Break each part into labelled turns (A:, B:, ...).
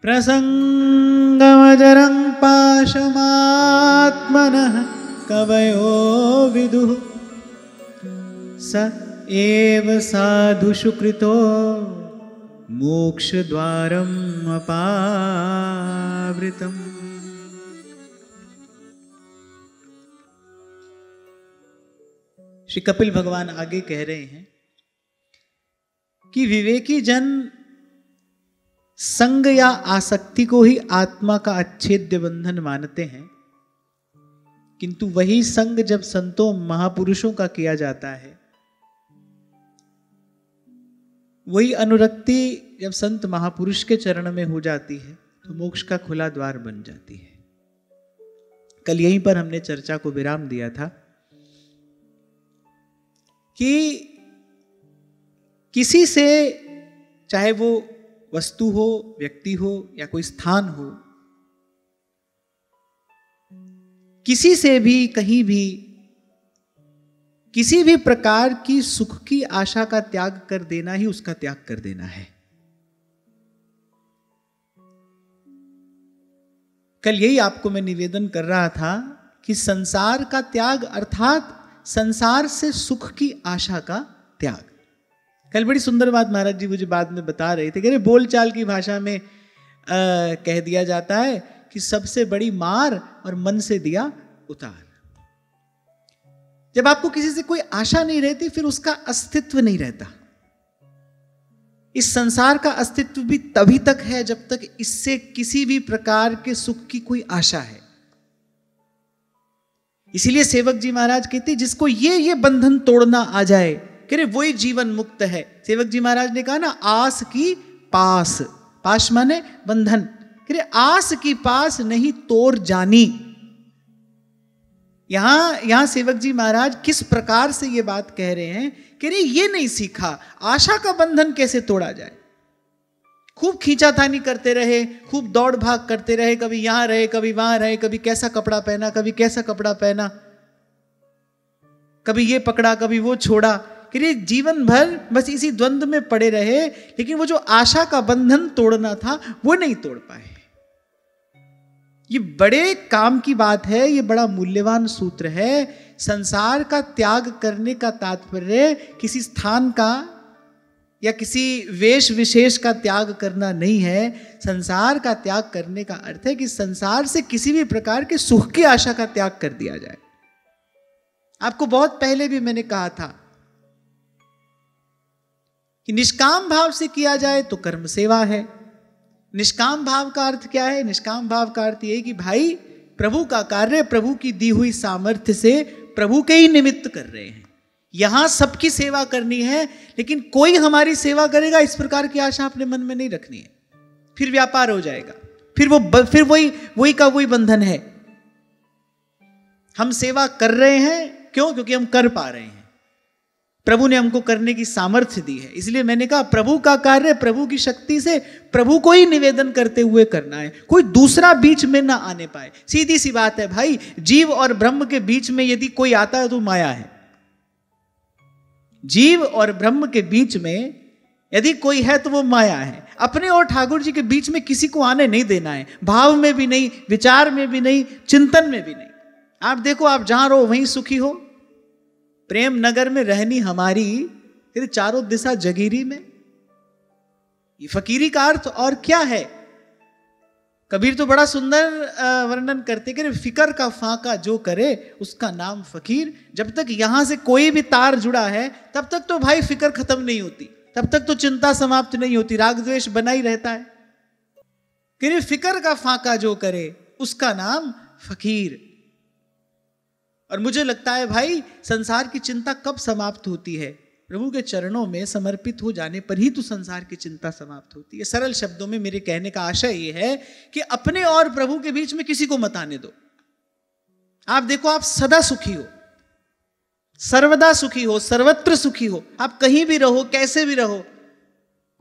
A: प्रसंगमजरं पाशमात्मनः कवयो विदुः स एव साधुषु कृतो मोक्षद्वारम् अपावृतम्। श्री कपिल भगवान आगे कह रहे हैं कि विवेकी जन संग या आसक्ति को ही आत्मा का अच्छेद्य बंधन मानते हैं, किंतु वही संग जब संतों महापुरुषों का किया जाता है, वही अनुरक्ति जब संत महापुरुष के चरण में हो जाती है तो मोक्ष का खुला द्वार बन जाती है। कल यहीं पर हमने चर्चा को विराम दिया था कि किसी से, चाहे वो वस्तु हो, व्यक्ति हो या कोई स्थान हो, किसी से भी कहीं भी किसी भी प्रकार की सुख की आशा का त्याग कर देना ही उसका त्याग कर देना है। कल यही आपको मैं निवेदन कर रहा था कि संसार का त्याग अर्थात संसार से सुख की आशा का त्याग। कल बड़ी सुंदर बात महाराज जी मुझे बाद में बता रहे थे कि बोलचाल की भाषा में कह दिया जाता है कि सबसे बड़ी मार और मन से दिया उतार। जब आपको किसी से कोई आशा नहीं रहती फिर उसका अस्तित्व नहीं रहता। इस संसार का अस्तित्व भी तभी तक है जब तक इससे किसी भी प्रकार के सुख की कोई आशा है। इसीलिए सेवक जी महाराज कहते जिसको ये बंधन तोड़ना आ जाए, कह रहे वही जीवन मुक्त है। सेवक जी महाराज ने कहा ना, आस की पास, पास माने बंधन, कह रहे आस की पास नहीं तोड़ जानी। यहां सेवक जी महाराज किस प्रकार से ये बात कह रहे हैं, कह रहे ये नहीं सीखा आशा का बंधन कैसे तोड़ा जाए। खूब खींचातानी करते रहे, खूब दौड़ भाग करते रहे, कभी यहां रहे कभी वहां रहे, कभी कैसा कपड़ा पहना कभी कैसा कपड़ा पहना, कभी ये पकड़ा कभी वो छोड़ा, कि जीवन भर बस इसी द्वंद्व में पड़े रहे, लेकिन वो जो आशा का बंधन तोड़ना था वो नहीं तोड़ पाए। ये बड़े काम की बात है, ये बड़ा मूल्यवान सूत्र है। संसार का त्याग करने का तात्पर्य किसी स्थान का या किसी वेश विशेष का त्याग करना नहीं है। संसार का त्याग करने का अर्थ है कि संसार से किसी भी प्रकार के सुख की आशा का त्याग कर दिया जाए। आपको बहुत पहले भी मैंने कहा था कि निष्काम भाव से किया जाए तो कर्म सेवा है। निष्काम भाव का अर्थ क्या है? निष्काम भाव का अर्थ यह कि भाई प्रभु का कार्य प्रभु की दी हुई सामर्थ्य से प्रभु के ही निमित्त कर रहे हैं। यहां सबकी सेवा करनी है, लेकिन कोई हमारी सेवा करेगा इस प्रकार की आशा अपने मन में नहीं रखनी है। फिर व्यापार हो जाएगा, फिर वही का वही बंधन है। हम सेवा कर रहे हैं क्यों? क्योंकि हम कर पा रहे हैं, प्रभु ने हमको करने की सामर्थ्य दी है। इसलिए मैंने कहा प्रभु का कार्य प्रभु की शक्ति से प्रभु को ही निवेदन करते हुए करना है, कोई दूसरा बीच में ना आने पाए। सीधी सी बात है भाई, जीव और ब्रह्म के बीच में यदि कोई आता है तो माया है। जीव और ब्रह्म के बीच में यदि कोई है तो वो माया है। अपने और ठाकुर जी के बीच में किसी को आने नहीं देना है, भाव में भी नहीं, विचार में भी नहीं, चिंतन में भी नहीं। आप देखो, आप जहां रहो वहीं सुखी हो। प्रेम नगर में रहनी हमारी, फिर चारों दिशा जगीरी में। ये फकीरी का अर्थ और क्या है? कबीर तो बड़ा सुंदर वर्णन करते कि फिकर का फाका जो करे उसका नाम फकीर। जब तक यहां से कोई भी तार जुड़ा है तब तक तो भाई फिकर खत्म नहीं होती, तब तक तो चिंता समाप्त नहीं होती, राग द्वेष बना ही रहता है। कि फिकर का फाका जो करे उसका नाम फकीर। और मुझे लगता है भाई संसार की चिंता कब समाप्त होती है? प्रभु के चरणों में समर्पित हो जाने पर ही तो संसार की चिंता समाप्त होती है। सरल शब्दों में मेरे कहने का आशय ये है कि अपने और प्रभु के बीच में किसी को मत आने दो। आप देखो, आप सदा सुखी हो, सर्वदा सुखी हो, सर्वत्र सुखी हो। आप कहीं भी रहो, कैसे भी रहो,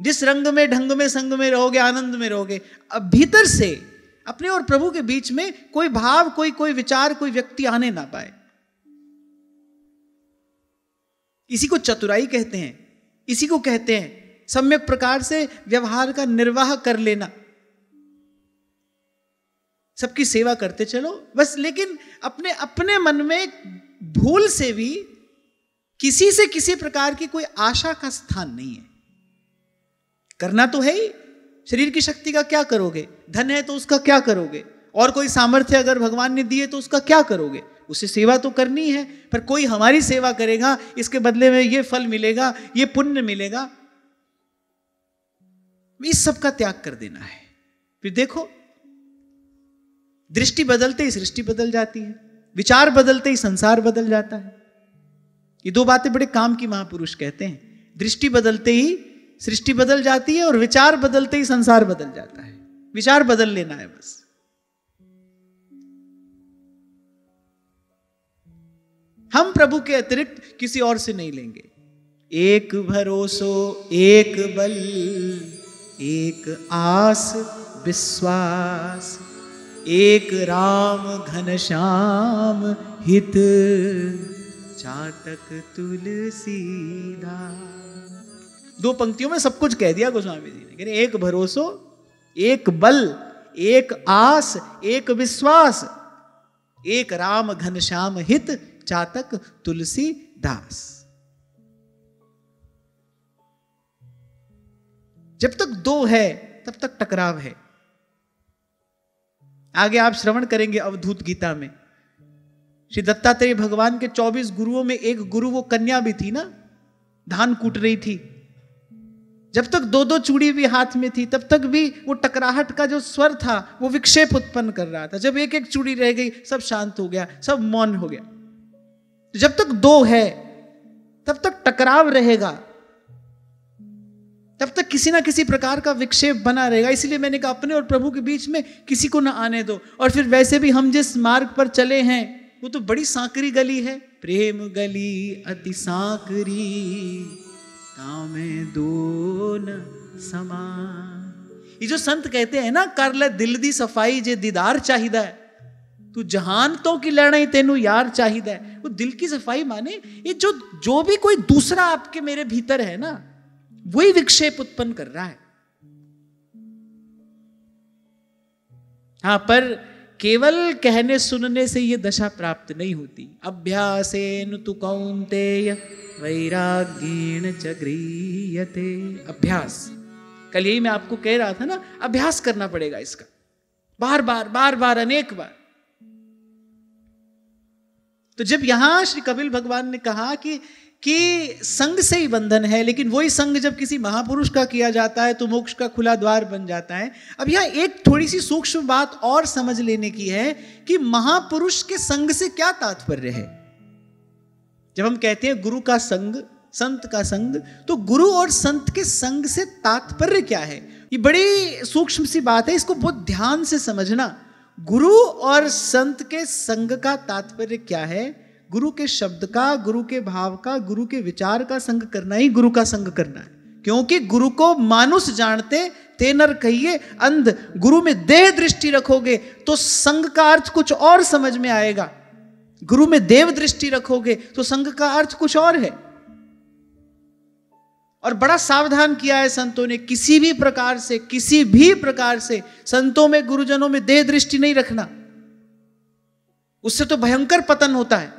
A: जिस रंग में ढंग में संग में रहोगे, आनंद में रहोगे। अब भीतर से अपने और प्रभु के बीच में कोई भाव, कोई विचार, कोई व्यक्ति आने ना पाए। इसी को चतुराई कहते हैं, इसी को कहते हैं सम्यक प्रकार से व्यवहार का निर्वाह कर लेना। सबकी सेवा करते चलो बस, लेकिन अपने अपने मन में भूल से भी किसी से किसी प्रकार की कोई आशा का स्थान नहीं है। करना तो है ही, शरीर की शक्ति का क्या करोगे, धन है तो उसका क्या करोगे, और कोई सामर्थ्य अगर भगवान ने दिए तो उसका क्या करोगे, उसे सेवा तो करनी है। पर कोई हमारी सेवा करेगा, इसके बदले में ये फल मिलेगा, ये पुण्य मिलेगा, इस सब का त्याग कर देना है। फिर देखो, दृष्टि बदलते ही सृष्टि बदल जाती है, विचार बदलते ही संसार बदल जाता है। ये दो बातें बड़े काम की महापुरुष कहते हैं, दृष्टि बदलते ही सृष्टि बदल जाती है और विचार बदलते ही संसार बदल जाता है। विचार बदल लेना है बस। हम प्रभु के अतिरिक्त किसी और से नहीं लेंगे। एक भरोसो एक बल, एक आस विश्वास, एक राम घनश्याम हित, चातक तुलसीदास। दो पंक्तियों में सब कुछ कह दिया गोस्वामी जी ने। एक भरोसो एक बल, एक आस एक विश्वास, एक राम घनश्याम हित, चातक तुलसीदास। जब तक दो है तब तक टकराव है। आगे आप श्रवण करेंगे अवधूत गीता में, श्री दत्तात्रेय भगवान के 24 गुरुओं में एक गुरु वो कन्या भी थी ना, धान कूट रही थी। जब तक दो दो चूड़ी भी हाथ में थी तब तक भी वो टकराहट का जो स्वर था वो विक्षेप उत्पन्न कर रहा था। जब एक एक चूड़ी रह गई सब शांत हो गया, सब मौन हो गया। जब तक दो है तब तक टकराव रहेगा, तब तक किसी ना किसी प्रकार का विक्षेप बना रहेगा। इसलिए मैंने कहा अपने और प्रभु के बीच में किसी को ना आने दो। और फिर वैसे भी हम जिस मार्ग पर चले हैं वो तो बड़ी सांकरी गली है, प्रेम गली अति सांकरी, तामे दो न समान। ये जो संत कहते हैं ना, कर ले दिल दी सफाई जे दीदार चाहिदा है, तू जहान तो की लड़ाई तेनू यार चाहिदा है। वो दिल की सफाई माने ये जो भी कोई दूसरा आपके मेरे भीतर है ना, वही विक्षेप उत्पन्न कर रहा है। हां, पर केवल कहने सुनने से यह दशा प्राप्त नहीं होती। अभ्यासेन तु कौन्तेय वैराग्येण च गृह्यते। अभ्यास, कल यही मैं आपको कह रहा था ना, अभ्यास करना पड़ेगा इसका, बार बार बार बार अनेक बार। तो जब यहां श्री कपिल भगवान ने कहा कि संग से ही बंधन है, लेकिन वही संग जब किसी महापुरुष का किया जाता है तो मोक्ष का खुला द्वार बन जाता है। अब यहां एक थोड़ी सी सूक्ष्म बात और समझ लेने की है कि महापुरुष के संग से क्या तात्पर्य है। जब हम कहते हैं गुरु का संग, संत का संग, तो गुरु और संत के संग से तात्पर्य क्या है, ये बड़ी सूक्ष्म सी बात है, इसको बहुत ध्यान से समझना। गुरु और संत के संग का तात्पर्य क्या है? गुरु के शब्द का, गुरु के भाव का, गुरु के विचार का संग करना ही गुरु का संग करना है। क्योंकि गुरु को मानुष जानते ते नर कहिए अंध। गुरु में देह दृष्टि रखोगे तो संग का अर्थ कुछ और समझ में आएगा, गुरु में देव दृष्टि रखोगे तो संग का अर्थ कुछ और है। और बड़ा सावधान किया है संतों ने, किसी भी प्रकार से संतों में, गुरुजनों में देह दृष्टि नहीं रखना, उससे तो भयंकर पतन होता है,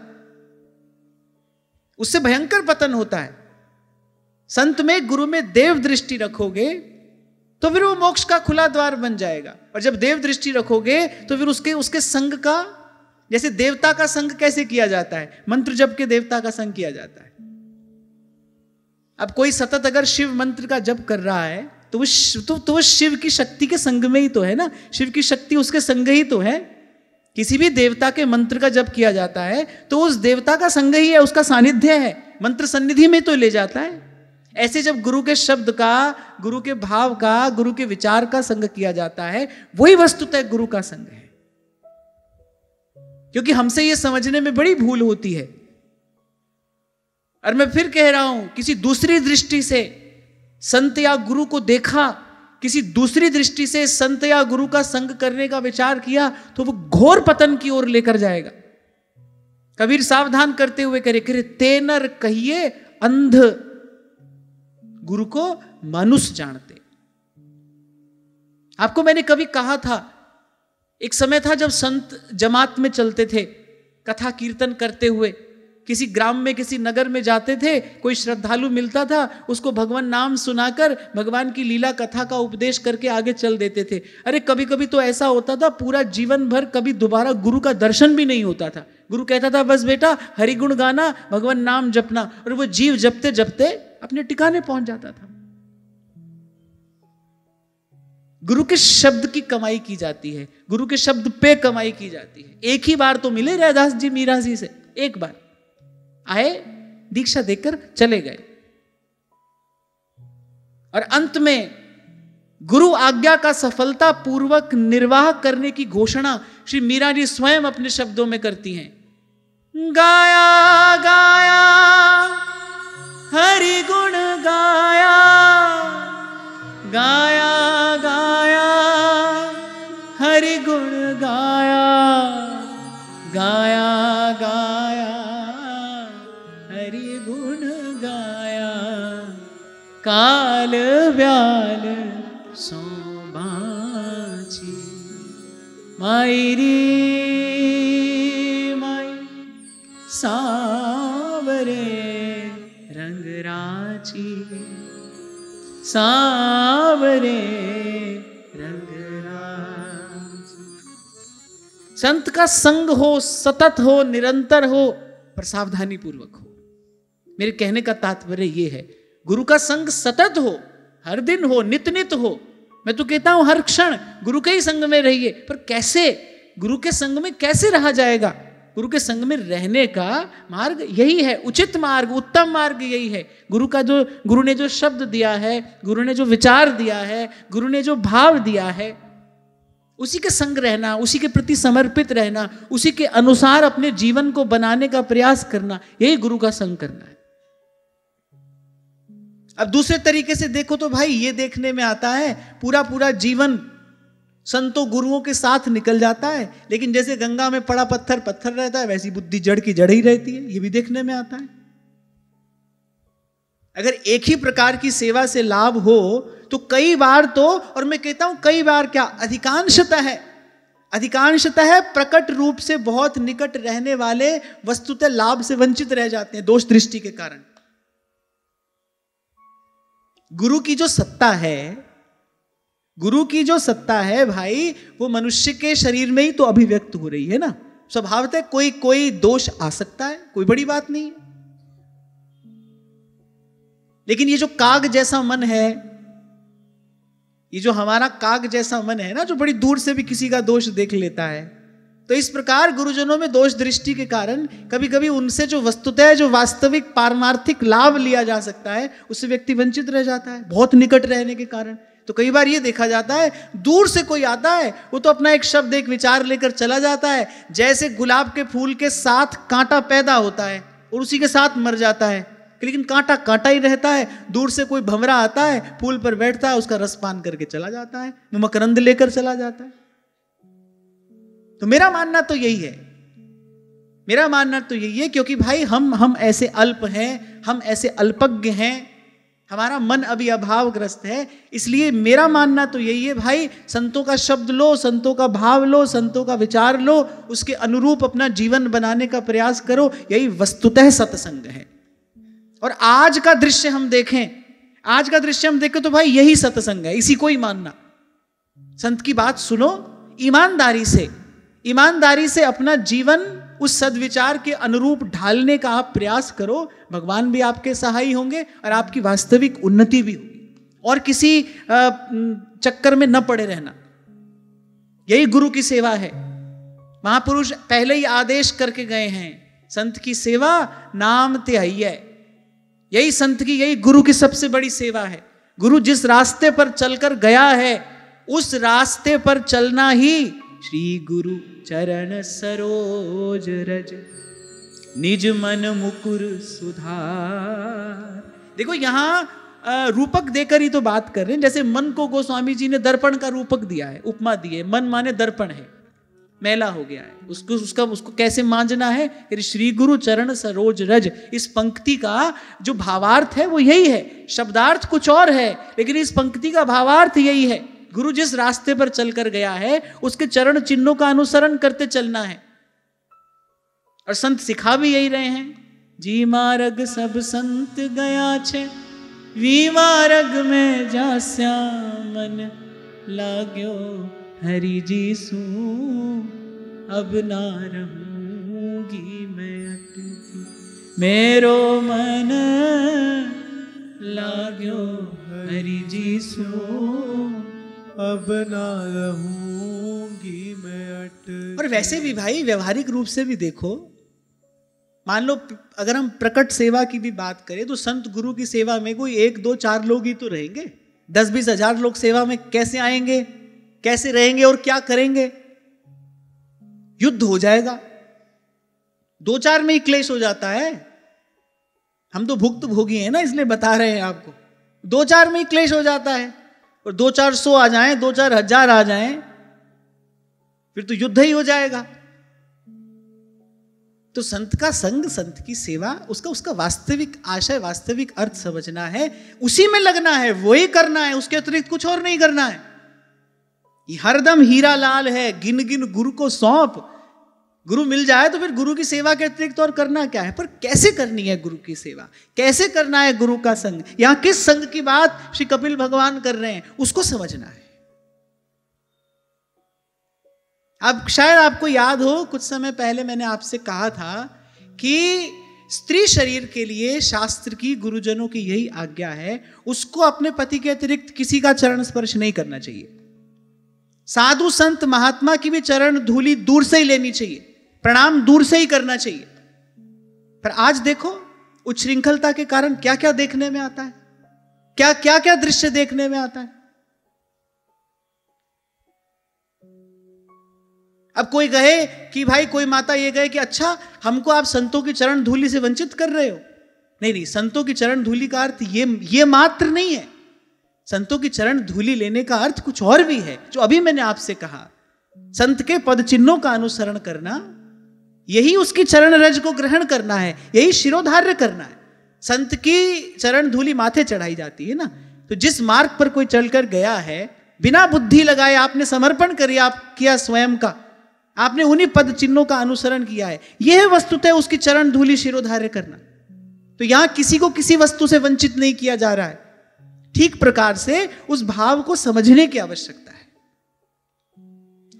A: उससे भयंकर पतन होता है। संत में, गुरु में देव दृष्टि रखोगे तो फिर वो मोक्ष का खुला द्वार बन जाएगा। और जब देव दृष्टि रखोगे तो फिर उसके संग का, जैसे देवता का संग कैसे किया जाता है, मंत्र जप के देवता का संग किया जाता है। अब कोई सतत अगर शिव मंत्र का जप कर रहा है तो वो शिव की शक्ति के संग में ही तो है ना, शिव की शक्ति उसके संग ही तो है। किसी भी देवता के मंत्र का जप किया जाता है तो उस देवता का संग ही है, उसका सानिध्य है, मंत्र सन्निधि में तो ले जाता है। ऐसे जब गुरु के शब्द का, गुरु के भाव का, गुरु के विचार का संग किया जाता है, वही वस्तुतः गुरु का संग है। क्योंकि हमसे यह समझने में बड़ी भूल होती है। और मैं फिर कह रहा हूं, किसी दूसरी दृष्टि से संत या गुरु को देखा, किसी दूसरी दृष्टि से संत या गुरु का संग करने का विचार किया तो वो घोर पतन की ओर लेकर जाएगा। कबीर सावधान करते हुए करे ते नर कहिए अंध, गुरु को मनुष्य जानते। आपको मैंने कभी कहा था, एक समय था जब संत जमात में चलते थे, कथा कीर्तन करते हुए किसी ग्राम में किसी नगर में जाते थे, कोई श्रद्धालु मिलता था, उसको भगवान नाम सुनाकर भगवान की लीला कथा का उपदेश करके आगे चल देते थे। अरे कभी कभी तो ऐसा होता था पूरा जीवन भर कभी दोबारा गुरु का दर्शन भी नहीं होता था। गुरु कहता था बस बेटा हरि गुण गाना, भगवान नाम जपना, और वो जीव जपते जपते अपने ठिकाने पहुंच जाता था। गुरु के शब्द की कमाई की जाती है, गुरु के शब्द पे कमाई की जाती है। एक ही बार तो मिले रैदास जी मीरा जी से, एक बार आए, दीक्षा देकर चले गए, और अंत में गुरु आज्ञा का सफलता पूर्वक निर्वाह करने की घोषणा श्री मीरा जी स्वयं अपने शब्दों में करती हैं। गाया गाया हरि गुण गाया, गाया गाया हरि गुण गाया, गाया गाया हरि गुण गाया, काल व्याल सो बाची, माई रे माई सावरे रंग राची, सावरे रंग राची। संत का संग हो, सतत हो, निरंतर हो, पर सावधानी पूर्वक हो। मेरे कहने का तात्पर्य यह है, गुरु का संग सतत हो, हर दिन हो, नित नित हो। मैं तो कहता हूं हर क्षण गुरु के ही संग में रहिए। पर कैसे? गुरु के संग में कैसे रहा जाएगा? गुरु के संग में रहने का मार्ग यही है, उचित मार्ग, उत्तम मार्ग यही है। गुरु ने जो शब्द दिया है, गुरु ने जो विचार दिया है, गुरु ने जो भाव दिया है, उसी के संग रहना, उसी के प्रति समर्पित रहना, उसी के अनुसार अपने जीवन को बनाने का प्रयास करना, यही गुरु का संग करना है। अब दूसरे तरीके से देखो तो भाई ये देखने में आता है पूरा पूरा जीवन संतों गुरुओं के साथ निकल जाता है, लेकिन जैसे गंगा में पड़ा पत्थर पत्थर रहता है, वैसी बुद्धि जड़ की जड़ ही रहती है। ये भी देखने में आता है। अगर एक ही प्रकार की सेवा से लाभ हो तो कई बार तो, और मैं कहता हूं कई बार क्या, अधिकांशतः प्रकट रूप से बहुत निकट रहने वाले वस्तुतः लाभ से वंचित रह जाते हैं, दोष दृष्टि के कारण। गुरु की जो सत्ता है भाई, वो मनुष्य के शरीर में ही तो अभिव्यक्त हो रही है ना। स्वभावतः कोई दोष आ सकता है, कोई बड़ी बात नहीं है। लेकिन ये जो काग जैसा मन है, ये जो हमारा काग जैसा मन है ना, जो बड़ी दूर से भी किसी का दोष देख लेता है, तो इस प्रकार गुरुजनों में दोष दृष्टि के कारण कभी कभी उनसे जो वस्तुतः जो वास्तविक पारमार्थिक लाभ लिया जा सकता है, उससे व्यक्ति वंचित रह जाता है, बहुत निकट रहने के कारण। तो कई बार ये देखा जाता है, दूर से कोई आता है, वो तो अपना एक शब्द एक विचार लेकर चला जाता है, जैसे गुलाब के फूल के साथ कांटा पैदा होता है और उसी के साथ मर जाता है, लेकिन कांटा कांटा ही रहता है। दूर से कोई भंवरा आता है, फूल पर बैठता है, उसका रस पान करके चला जाता है, मकरंद लेकर चला जाता है। तो मेरा मानना तो यही है, क्योंकि भाई हम ऐसे अल्प हैं, हम ऐसे अल्पज्ञ हैं, हमारा मन अभी अभावग्रस्त है। इसलिए मेरा मानना तो यही है भाई, संतों का शब्द लो, संतों का भाव लो, संतों का विचार लो, उसके अनुरूप अपना जीवन बनाने का प्रयास करो, यही वस्तुतः सत्संग है। और आज का दृश्य हम देखें तो भाई यही सत्संग है, इसी को ही मानना। संत की बात सुनो, ईमानदारी से अपना जीवन उस सद्विचार के अनुरूप ढालने का आप प्रयास करो, भगवान भी आपके सहाय होंगे और आपकी वास्तविक उन्नति भी होगी। और किसी चक्कर में न पड़े रहना, यही गुरु की सेवा है। महापुरुष पहले ही आदेश करके गए हैं, संत की सेवा नाम त्याई, यही संत की, यही गुरु की सबसे बड़ी सेवा है। गुरु जिस रास्ते पर चलकर गया है, उस रास्ते पर चलना ही श्री गुरु चरण सरोज रज निज मन मुकुर सुधार। देखो यहां रूपक देकर ही तो बात कर रहे हैं। जैसे मन को गोस्वामी जी ने दर्पण का रूपक दिया है, उपमा दी है। मन माने दर्पण है, मैला हो गया है, उसको कैसे मांजना है? श्री गुरु चरण सरोज रज। इस पंक्ति का जो भावार्थ है वो यही है, शब्दार्थ कुछ और है, लेकिन इस पंक्ति का भावार्थ यही है। गुरु जिस रास्ते पर चलकर गया है उसके चरण चिन्हों का अनुसरण करते चलना है। और संत सिखा भी यही रहे हैं, जी मार्ग सब संत गया छे, वी मार्ग में जास्या मन लाग्यो, हरि जी सू अब ना रहूंगी मैं अटकी, मेरो मन लाग्यो हरि जी सू
B: अब ना रहूंगी मैं अटकी।
A: और वैसे भी भाई व्यवहारिक रूप से भी देखो, मान लो अगर हम प्रकट सेवा की भी बात करें तो संत गुरु की सेवा में कोई 1, 2, 4 लोग ही तो रहेंगे। 10-20 हजार लोग सेवा में कैसे आएंगे, कैसे रहेंगे और क्या करेंगे? युद्ध हो जाएगा। 2-4 में ही क्लेश हो जाता है। हम तो भुक्त भोगी हैं ना, इसलिए बता रहे हैं आपको। 2-4 में ही क्लेश हो जाता है, और 2-400 आ जाएं, 2-4 हजार आ जाएं, फिर तो युद्ध ही हो जाएगा। तो संत का संग, संत की सेवा, उसका वास्तविक आशय, वास्तविक अर्थ समझना है, उसी में लगना है, वही करना है, उसके अतिरिक्त कुछ और नहीं करना है। ये हरदम हीरा लाल है, गिन गिन गुरु को सौंप। गुरु मिल जाए तो फिर गुरु की सेवा के अतिरिक्त और करना क्या है? पर कैसे करनी है गुरु की सेवा, कैसे करना है गुरु का संग, यहां किस संग की बात श्री कपिल भगवान कर रहे हैं, उसको समझना है। अब शायद आपको याद हो, कुछ समय पहले मैंने आपसे कहा था कि स्त्री शरीर के लिए शास्त्र की, गुरुजनों की यही आज्ञा है, उसको अपने पति के अतिरिक्त किसी का चरण स्पर्श नहीं करना चाहिए। साधु संत महात्मा की भी चरण धूलि दूर से ही लेनी चाहिए, प्रणाम दूर से ही करना चाहिए। पर आज देखो उच्छृंखलता के कारण क्या क्या देखने में आता है, क्या क्या क्या दृश्य देखने में आता है। अब कोई कहे कि भाई, कोई माता ये कहे कि अच्छा हमको आप संतों की चरण धूलि से वंचित कर रहे हो। नहीं नहीं, संतों की चरण धूलि का अर्थ ये मात्र नहीं है। संतों की चरण धूलि लेने का अर्थ कुछ और भी है, जो अभी मैंने आपसे कहा। संत के पद चिन्हों का अनुसरण करना, यही उसकी चरण रज को ग्रहण करना है, यही शिरोधार्य करना है। संत की चरण धूलि माथे चढ़ाई जाती है ना, तो जिस मार्ग पर कोई चलकर गया है, बिना बुद्धि लगाए आपने समर्पण किया स्वयं का, आपने उन्हीं पद चिन्हों का अनुसरण किया है, यह वस्तुतः उसकी चरण धूलि शिरोधार्य करना। तो यहां किसी को किसी वस्तु से वंचित नहीं किया जा रहा है। ठीक प्रकार से उस भाव को समझने की आवश्यकता है,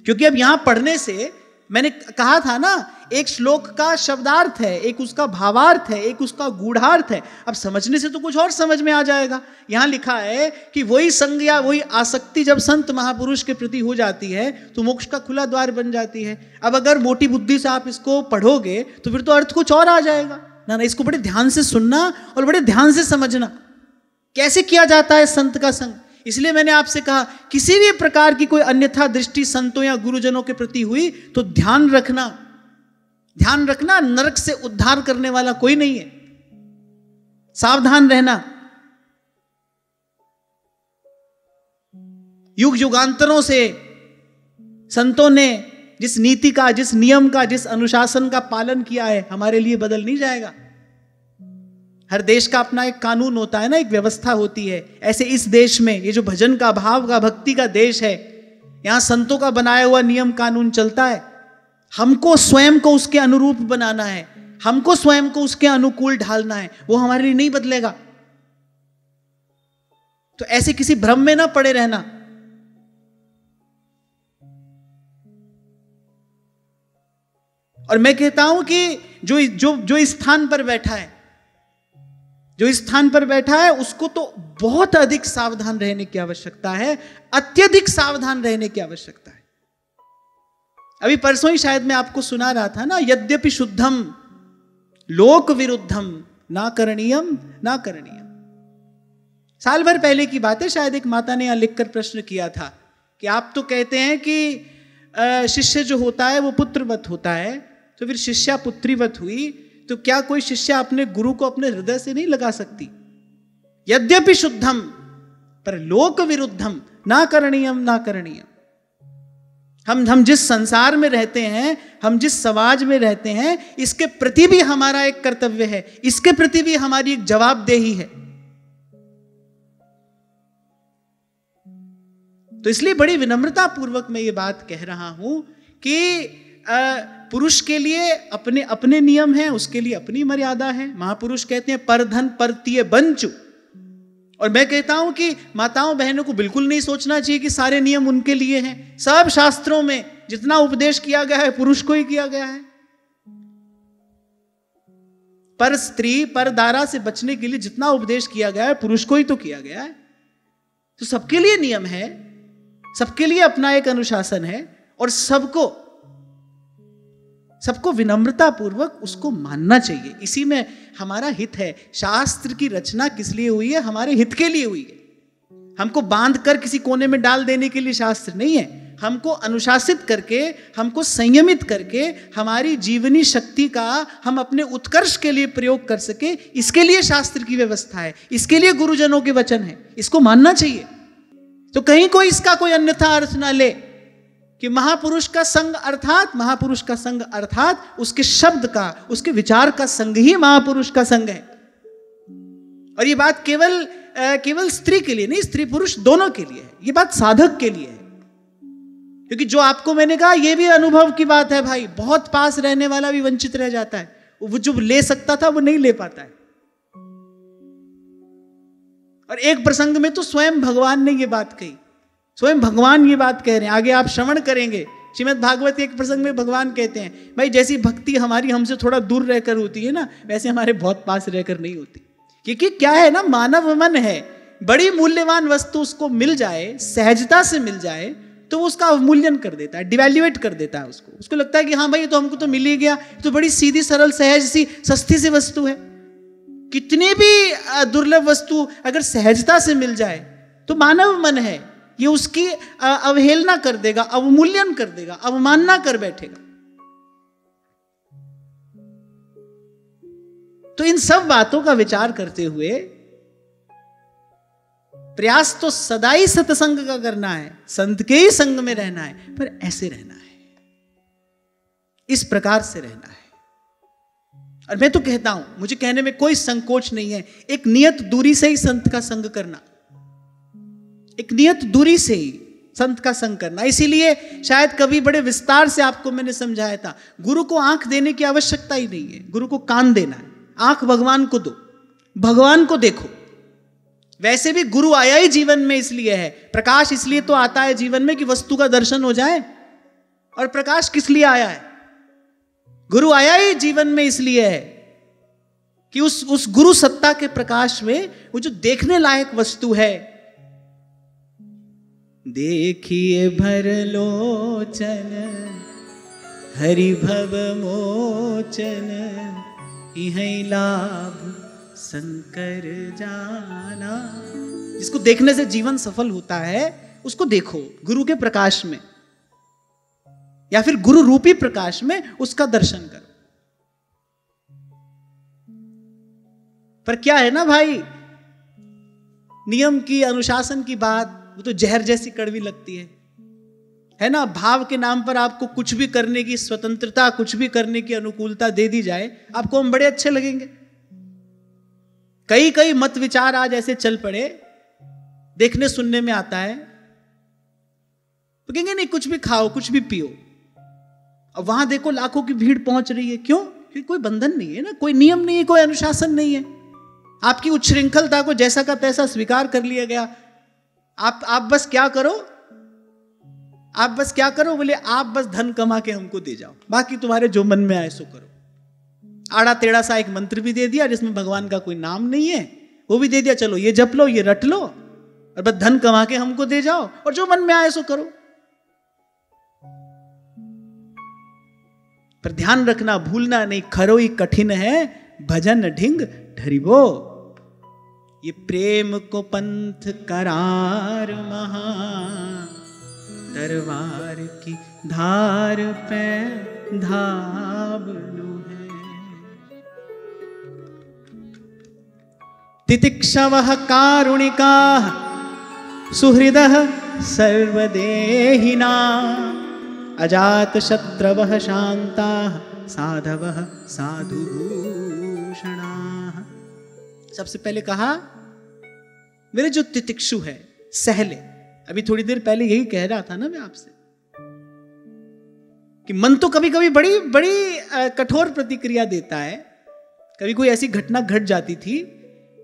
A: क्योंकि अब यहां पढ़ने से, मैंने कहा था ना, एक श्लोक का शब्दार्थ है, एक उसका भावार्थ है, एक उसका गूढ़ार्थ है। अब समझने से तो कुछ और समझ में आ जाएगा। यहां लिखा है कि वही संग या वही आसक्ति जब संत महापुरुष के प्रति हो जाती है तो मोक्ष का खुला द्वार बन जाती है। अब अगर मोटी बुद्धि से आप इसको पढ़ोगे तो फिर तो अर्थ कुछ और आ जाएगा ना। इसको बड़े ध्यान से सुनना और बड़े ध्यान से समझना, कैसे किया जाता है संत का संग। इसलिए मैंने आपसे कहा, किसी भी प्रकार की कोई अन्यथा दृष्टि संतों या गुरुजनों के प्रति हुई तो ध्यान रखना, नरक से उद्धार करने वाला कोई नहीं है, सावधान रहना। युग युगांतरों से संतों ने जिस नीति का, जिस नियम का, जिस अनुशासन का पालन किया है, हमारे लिए बदल नहीं जाएगा। हर देश का अपना एक कानून होता है ना, एक व्यवस्था होती है। ऐसे इस देश में, ये जो भजन का, भाव का, भक्ति का देश है, यहां संतों का बनाया हुआ नियम कानून चलता है। हमको स्वयं को उसके अनुरूप बनाना है, हमको स्वयं को उसके अनुकूल ढालना है, वो हमारे लिए नहीं बदलेगा। तो ऐसे किसी भ्रम में ना पड़े रहना। और मैं कहता हूं कि जो स्थान पर बैठा है, उसको तो बहुत अधिक सावधान रहने की आवश्यकता है, अत्यधिक सावधान रहने की आवश्यकता है। अभी परसों ही शायद मैं आपको सुना रहा था ना, यद्यपि शुद्धम लोक विरुद्धम ना करणीयम। साल भर पहले की बात है, शायद एक माता ने यहां लिखकर प्रश्न किया था कि आप तो कहते हैं कि शिष्य जो होता है वो पुत्रवत होता है, तो फिर शिष्या पुत्रीवत हुई, तो क्या कोई शिष्या अपने गुरु को अपने हृदय से नहीं लगा सकती? यद्यपि शुद्धम पर लोक विरुद्धम ना करणीयम। हम जिस संसार में रहते हैं, हम जिस समाज में रहते हैं, इसके प्रति भी हमारा एक कर्तव्य है, इसके प्रति भी हमारी एक जवाबदेही है। तो इसलिए बड़ी विनम्रता पूर्वक मैं ये बात कह रहा हूं कि पुरुष के लिए अपने अपने नियम हैं, उसके लिए अपनी मर्यादा है। महापुरुष कहते हैं पर धन परतीय बंचु, और मैं कहता हूं कि माताओं बहनों को बिल्कुल नहीं सोचना चाहिए कि सारे नियम उनके लिए हैं। सब शास्त्रों में जितना उपदेश किया गया है पुरुष को ही किया गया है। पर स्त्री पर दारा से बचने के लिए जितना उपदेश किया गया है पुरुष को ही तो किया गया है। तो सबके लिए नियम है, सबके लिए अपना एक अनुशासन है, और सबको विनम्रता पूर्वक उसको मानना चाहिए। इसी में हमारा हित है। शास्त्र की रचना किस लिए हुई है? हमारे हित के लिए हुई है। हमको बांध कर किसी कोने में डाल देने के लिए शास्त्र नहीं है। हमको अनुशासित करके, हमको संयमित करके हमारी जीवनी शक्ति का हम अपने उत्कर्ष के लिए प्रयोग कर सके, इसके लिए शास्त्र की व्यवस्था है, इसके लिए गुरुजनों के वचन है, इसको मानना चाहिए। तो कहीं कोई इसका कोई अन्यथा अर्थ ना ले कि महापुरुष का संग अर्थात उसके शब्द का, उसके विचार का संग ही महापुरुष का संग है। और ये बात केवल स्त्री के लिए नहीं, स्त्री पुरुष दोनों के लिए है। ये बात साधक के लिए है, क्योंकि जो आपको मैंने कहा ये भी अनुभव की बात है भाई। बहुत पास रहने वाला भी वंचित रह जाता है, वो जो ले सकता था वो नहीं ले पाता है। और एक प्रसंग में तो स्वयं भगवान ने ये बात कही, स्वयं भगवान ये बात कह रहे हैं। आगे आप श्रवण करेंगे श्रीमद् भागवत एक प्रसंग में भगवान कहते हैं, भाई जैसी भक्ति हमारी हमसे थोड़ा दूर रहकर होती है ना, वैसे हमारे बहुत पास रहकर नहीं होती। क्योंकि क्या है ना, मानव मन है, बड़ी मूल्यवान वस्तु उसको मिल जाए, सहजता से मिल जाए, तो वो उसका अवमूल्यन कर देता है, डिवैल्यूएट कर देता है उसको लगता है कि हाँ भाई तो हमको तो मिल ही गया, तो बड़ी सीधी सरल सहज सी सस्ती सी वस्तु है। कितनी भी दुर्लभ वस्तु अगर सहजता से मिल जाए तो मानव मन है ये उसकी अवहेलना कर देगा, अवमूल्यन कर देगा, अवमानना कर बैठेगा। तो इन सब बातों का विचार करते हुए प्रयास तो सदा ही सत्संग का करना है, संत के ही संग में रहना है, पर ऐसे रहना है, इस प्रकार से रहना है। और मैं तो कहता हूं, मुझे कहने में कोई संकोच नहीं है, एक नियत दूरी से ही संत का संग करना, एक नियत दूरी से ही संत का संग करना। इसीलिए शायद कभी बड़े विस्तार से आपको मैंने समझाया था, गुरु को आंख देने की आवश्यकता ही नहीं है, गुरु को कान देना है। आंख भगवान को दो, भगवान को देखो। वैसे भी गुरु आया ही जीवन में इसलिए है, प्रकाश इसलिए तो आता है जीवन में कि वस्तु का दर्शन हो जाए। और प्रकाश किस लिए आया है? गुरु आया ही जीवन में इसलिए है कि उस गुरु सत्ता के प्रकाश में वो जो देखने लायक वस्तु है, देखिए भर लोचन हरि भव मोचन, इहै लाभ शंकर जाना। जिसको देखने से जीवन सफल होता है उसको देखो गुरु के प्रकाश में, या फिर गुरु रूपी प्रकाश में उसका दर्शन करो। पर क्या है ना भाई, नियम की, अनुशासन की बात वो तो जहर जैसी कड़वी लगती है ना। भाव के नाम पर आपको कुछ भी करने की स्वतंत्रता, कुछ भी करने की अनुकूलता दे दी जाए, आपको हम बड़े अच्छे लगेंगे। कई मत विचार आज ऐसे चल पड़े, देखने सुनने में आता है, तो कहेंगे नहीं कुछ भी खाओ, कुछ भी पियो। अब वहां देखो लाखों की भीड़ पहुंच रही है, क्यों? क्योंकि कोई बंधन नहीं है ना, कोई नियम नहीं है, कोई अनुशासन नहीं है। आपकी उच्छृंखलता को जैसा का तैसा स्वीकार कर लिया गया। आप बस क्या करो, बोले आप बस धन कमा के हमको दे जाओ, बाकी तुम्हारे जो मन में आए सो करो। आड़ा टेढ़ा सा एक मंत्र भी दे दिया जिसमें भगवान का कोई नाम नहीं है, वो भी दे दिया, चलो ये जप लो, ये रट लो, और बस धन कमा के हमको दे जाओ, और जो मन में आए सो करो। पर ध्यान रखना, भूलना नहीं, खरोई कठिन है भजन ढिंग ढरिबो। ये प्रेम को पंथ करार महा, तरवार की धार पे धावलू है। तितिक्षवः कारुणिकाः सुहृदः सर्वदेहिना, अजात शत्रवः शान्ताः साधवः साधुभूषणाः। सबसे पहले कहा मेरे जो तितिक्षु है, सहले, अभी थोड़ी देर पहले यही कह रहा था ना मैं आपसे कि मन तो कभी कभी बड़ी बड़ी कठोर प्रतिक्रिया देता है। कभी कोई ऐसी घटना घट जाती थी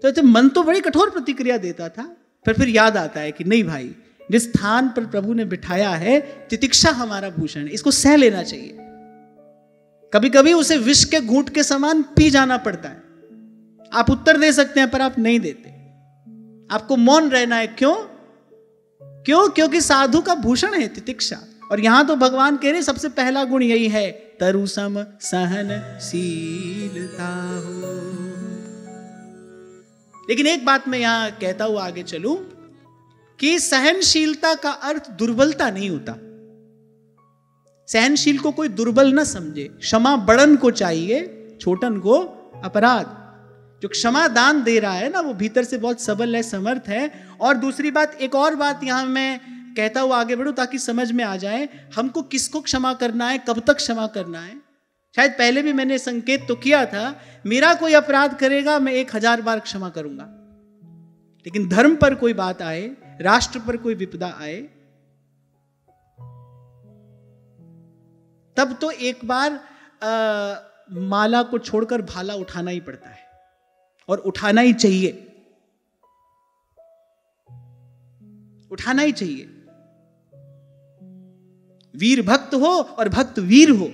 A: तो मन तो बड़ी कठोर प्रतिक्रिया देता था, फिर याद आता है कि नहीं भाई, जिस स्थान पर प्रभु ने बिठाया है तितिक्षा हमारा भूषण है, इसको सह लेना चाहिए। कभी कभी उसे विष के घूंट के समान पी जाना पड़ता है। आप उत्तर दे सकते हैं पर आप नहीं देते, आपको मौन रहना है। क्यों? क्योंकि साधु का भूषण है तितिक्षा। और यहां तो भगवान कह रहे सबसे पहला गुण यही है, तरुसम सहनशीलता हो। लेकिन एक बात मैं यहां कहता हुआ आगे चलूं कि सहनशीलता का अर्थ दुर्बलता नहीं होता। सहनशील को कोई दुर्बल ना समझे। क्षमा बड़न को चाहिए, छोटन को अपराध। जो क्षमा दान दे रहा है ना, वो भीतर से बहुत सबल है, समर्थ है। और दूसरी बात, एक और बात यहां मैं कहता हुआ आगे बढ़ूं ताकि समझ में आ जाए हमको किसको क्षमा करना है, कब तक क्षमा करना है। शायद पहले भी मैंने संकेत तो किया था, मेरा कोई अपराध करेगा मैं 1000 बार क्षमा करूंगा, लेकिन धर्म पर कोई बात आए, राष्ट्र पर कोई विपदा आए, तब तो एक बार माला को छोड़कर भाला उठाना ही पड़ता है, और उठाना ही चाहिए, उठाना ही चाहिए। वीर भक्त हो और भक्त वीर हो।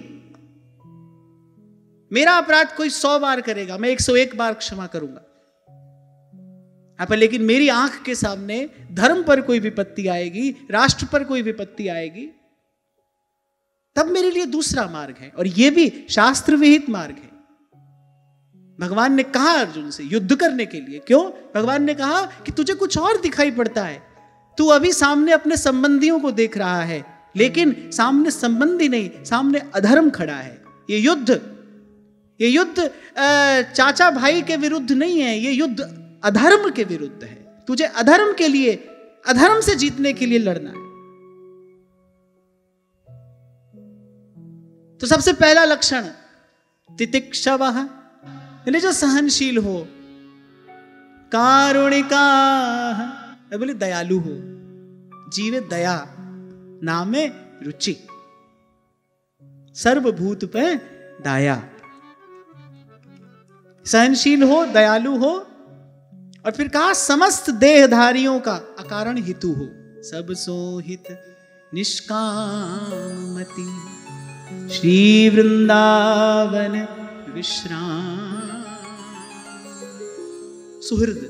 A: मेरा अपराध कोई 100 बार करेगा, मैं 101 बार क्षमा करूंगा। लेकिन मेरी आंख के सामने धर्म पर कोई विपत्ति आएगी, राष्ट्र पर कोई विपत्ति आएगी, तब मेरे लिए दूसरा मार्ग है, और यह भी शास्त्र विहित मार्ग है। भगवान ने कहा अर्जुन से युद्ध करने के लिए। क्यों? भगवान ने कहा कि तुझे कुछ और दिखाई पड़ता है, तू अभी सामने अपने संबंधियों को देख रहा है, लेकिन सामने संबंधी नहीं, सामने अधर्म खड़ा है। ये युद्ध चाचा भाई के विरुद्ध नहीं है, ये युद्ध अधर्म के विरुद्ध है। तुझे अधर्म के लिए, अधर्म से जीतने के लिए लड़ना है। तो सबसे पहला लक्षण तितिक्षवः, यानी जो सहनशील हो, कारुणिकाः, बोले दयालु हो, जीवे दया, नामे रुचि, सर्वभूत पे दया। सहनशील हो, दयालु हो, और फिर कहा समस्त देहधारियों का अकारण हितु हो, सब सो हित निष्कामति, श्री वृंदावन विश्राम। सुहृद,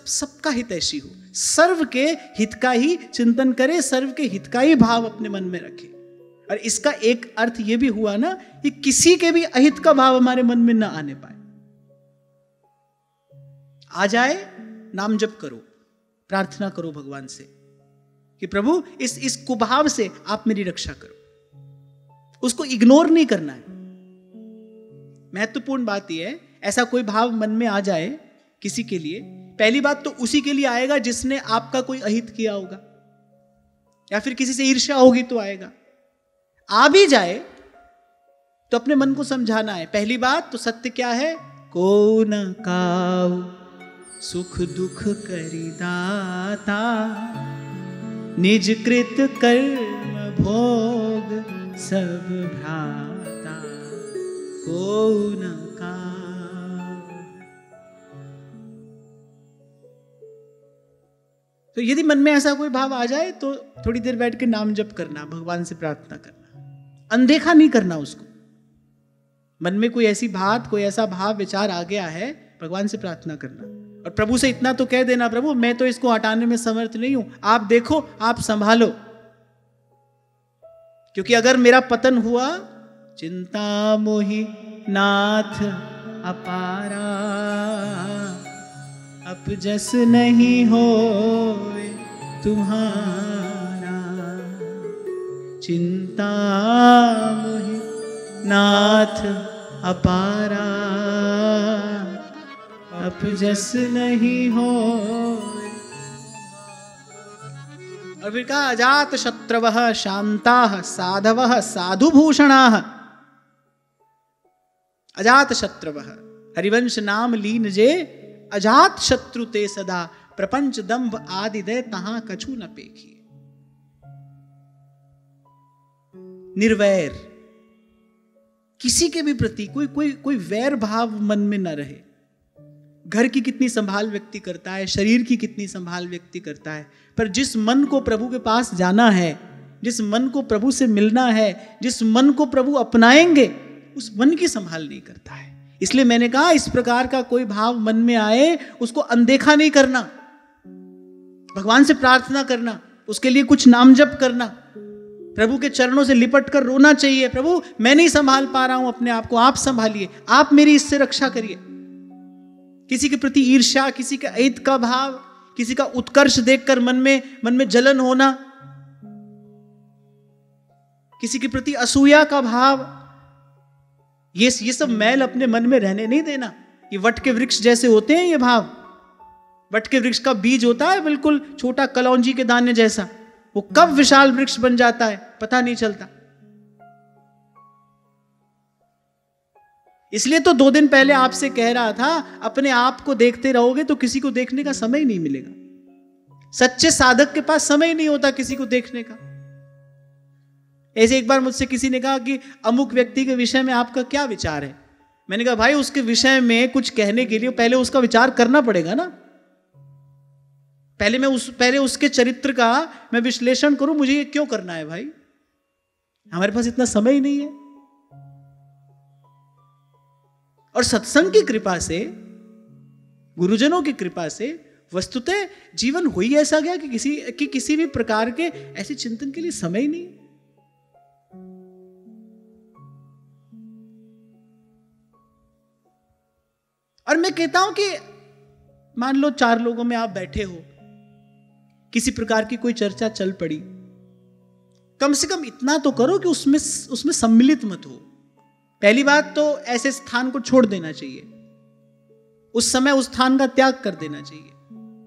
A: सबका हितैषी हो, सर्व के हित का ही चिंतन करे, सर्व के हित का ही भाव अपने मन में रखे। और इसका एक अर्थ यह भी हुआ ना कि किसी के भी अहित का भाव हमारे मन में ना आने पाए। आ जाए, नाम जप करो, प्रार्थना करो भगवान से कि प्रभु इस कुभाव से आप मेरी रक्षा करो। उसको इग्नोर नहीं करना है। महत्वपूर्ण बात यह है, ऐसा कोई भाव मन में आ जाए किसी के लिए, पहली बात तो उसी के लिए आएगा जिसने आपका कोई अहित किया होगा, या फिर किसी से ईर्ष्या होगी तो आएगा। आ भी जाए तो अपने मन को समझाना है। पहली बात तो सत्य क्या है, को न काऊ सुख दुख करी दाता, निज कृत कर्म भोग सब भ्राता, को न तो यदि मन में ऐसा कोई भाव आ जाए तो थोड़ी देर बैठ के नाम जप करना, भगवान से प्रार्थना करना, अनदेखा नहीं करना उसको। मन में कोई ऐसी बात, कोई ऐसा भाव विचार आ गया है, भगवान से प्रार्थना करना, और प्रभु से इतना तो कह देना, प्रभु मैं तो इसको हटाने में समर्थ नहीं हूं, आप देखो, आप संभालो। क्योंकि अगर मेरा पतन हुआ, चिंता मोहि नाथ अपारा, अब जस नहीं हो तुम्हारा, चिंता मोहि नाथ अपारा, अब जस नहीं हो। और फिर कहा अजात शत्रवः शांताः साधवः साधुभूषणाः। अजात शत्रवः, हरिवंश नाम लीन जे, अजात शत्रु ते सदा प्रपंच दंभ आदि दय तहां कछु न पेखिए। निर्वैर, किसी के भी प्रति कोई वैर भाव मन में न रहे। घर की कितनी संभाल व्यक्ति करता है, शरीर की कितनी संभाल व्यक्ति करता है, पर जिस मन को प्रभु के पास जाना है, जिस मन को प्रभु से मिलना है, जिस मन को प्रभु अपनाएंगे, उस मन की संभाल नहीं करता है। इसलिए मैंने कहा इस प्रकार का कोई भाव मन में आए उसको अनदेखा नहीं करना, भगवान से प्रार्थना करना, उसके लिए कुछ नाम जप करना, प्रभु के चरणों से लिपट कर रोना चाहिए, प्रभु मैं नहीं संभाल पा रहा हूं अपने आप को, आप संभालिए, आप मेरी इससे रक्षा करिए। किसी के प्रति ईर्ष्या, किसी का ऐत का भाव, किसी का उत्कर्ष देखकर मन में जलन होना, किसी के प्रति असूया का भाव, ये सब मैल अपने मन में रहने नहीं देना। ये वट के वृक्ष जैसे होते हैं ये भाव। वट के वृक्ष का बीज होता है बिल्कुल छोटा कलौंजी के दाने जैसा, वो कब विशाल वृक्ष बन जाता है पता नहीं चलता। इसलिए तो 2 दिन पहले आपसे कह रहा था, अपने आप को देखते रहोगे तो किसी को देखने का समय नहीं मिलेगा। सच्चे साधक के पास समय नहीं होता किसी को देखने का। ऐसे एक बार मुझसे किसी ने कहा कि अमुक व्यक्ति के विषय में आपका क्या विचार है। मैंने कहा भाई उसके विषय में कुछ कहने के लिए पहले उसका विचार करना पड़ेगा ना। पहले उसके चरित्र का मैं विश्लेषण करूं, मुझे ये क्यों करना है भाई, हमारे पास इतना समय ही नहीं है। और सत्संग की कृपा से, गुरुजनों की कृपा से वस्तुतः जीवन हो ही ऐसा गया कि किसी भी प्रकार के ऐसे चिंतन के लिए समय ही नहीं। और मैं कहता हूं कि मान लो 4 लोगों में आप बैठे हो, किसी प्रकार की कोई चर्चा चल पड़ी, कम से कम इतना तो करो कि उसमें सम्मिलित मत हो। पहली बात तो ऐसे स्थान को छोड़ देना चाहिए, उस समय उस स्थान का त्याग कर देना चाहिए,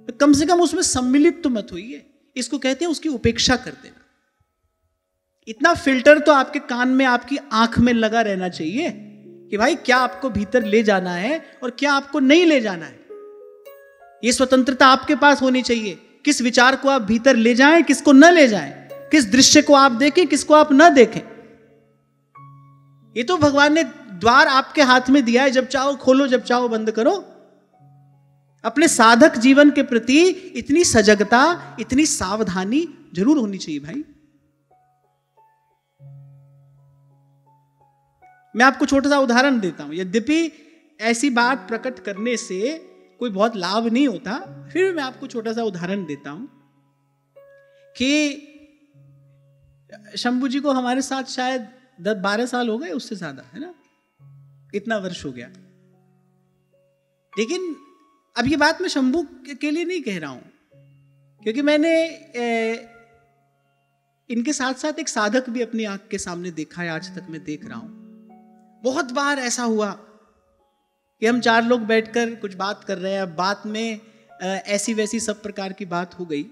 A: तो कम से कम उसमें सम्मिलित तो मत होइए। इसको कहते हैं उसकी उपेक्षा कर देना। इतना फिल्टर तो आपके कान में, आपकी आंख में लगा रहना चाहिए कि भाई क्या आपको भीतर ले जाना है और क्या आपको नहीं ले जाना है। यह स्वतंत्रता आपके पास होनी चाहिए, किस विचार को आप भीतर ले जाएं, किसको न ले जाएं, किस दृश्य को आप देखें, किसको आप न देखें। ये तो भगवान ने द्वार आपके हाथ में दिया है, जब चाहो खोलो, जब चाहो बंद करो। अपने साधक जीवन के प्रति इतनी सजगता, इतनी सावधानी जरूर होनी चाहिए भाई। मैं आपको छोटा सा उदाहरण देता हूं। यद्यपि ऐसी बात प्रकट करने से कोई बहुत लाभ नहीं होता, फिर भी मैं आपको छोटा सा उदाहरण देता हूं कि शंभू जी को हमारे साथ शायद 10-12 साल हो गए, उससे ज्यादा, है ना, इतना वर्ष हो गया। लेकिन अब ये बात मैं शंभू के लिए नहीं कह रहा हूं, क्योंकि मैंने इनके साथ साथ एक साधक भी अपनी आंख के सामने देखा है, आज तक मैं देख रहा हूं। बहुत बार ऐसा हुआ कि हम 4 लोग बैठकर कुछ बात कर रहे हैं, बात में ऐसी वैसी सब प्रकार की बात हो गई,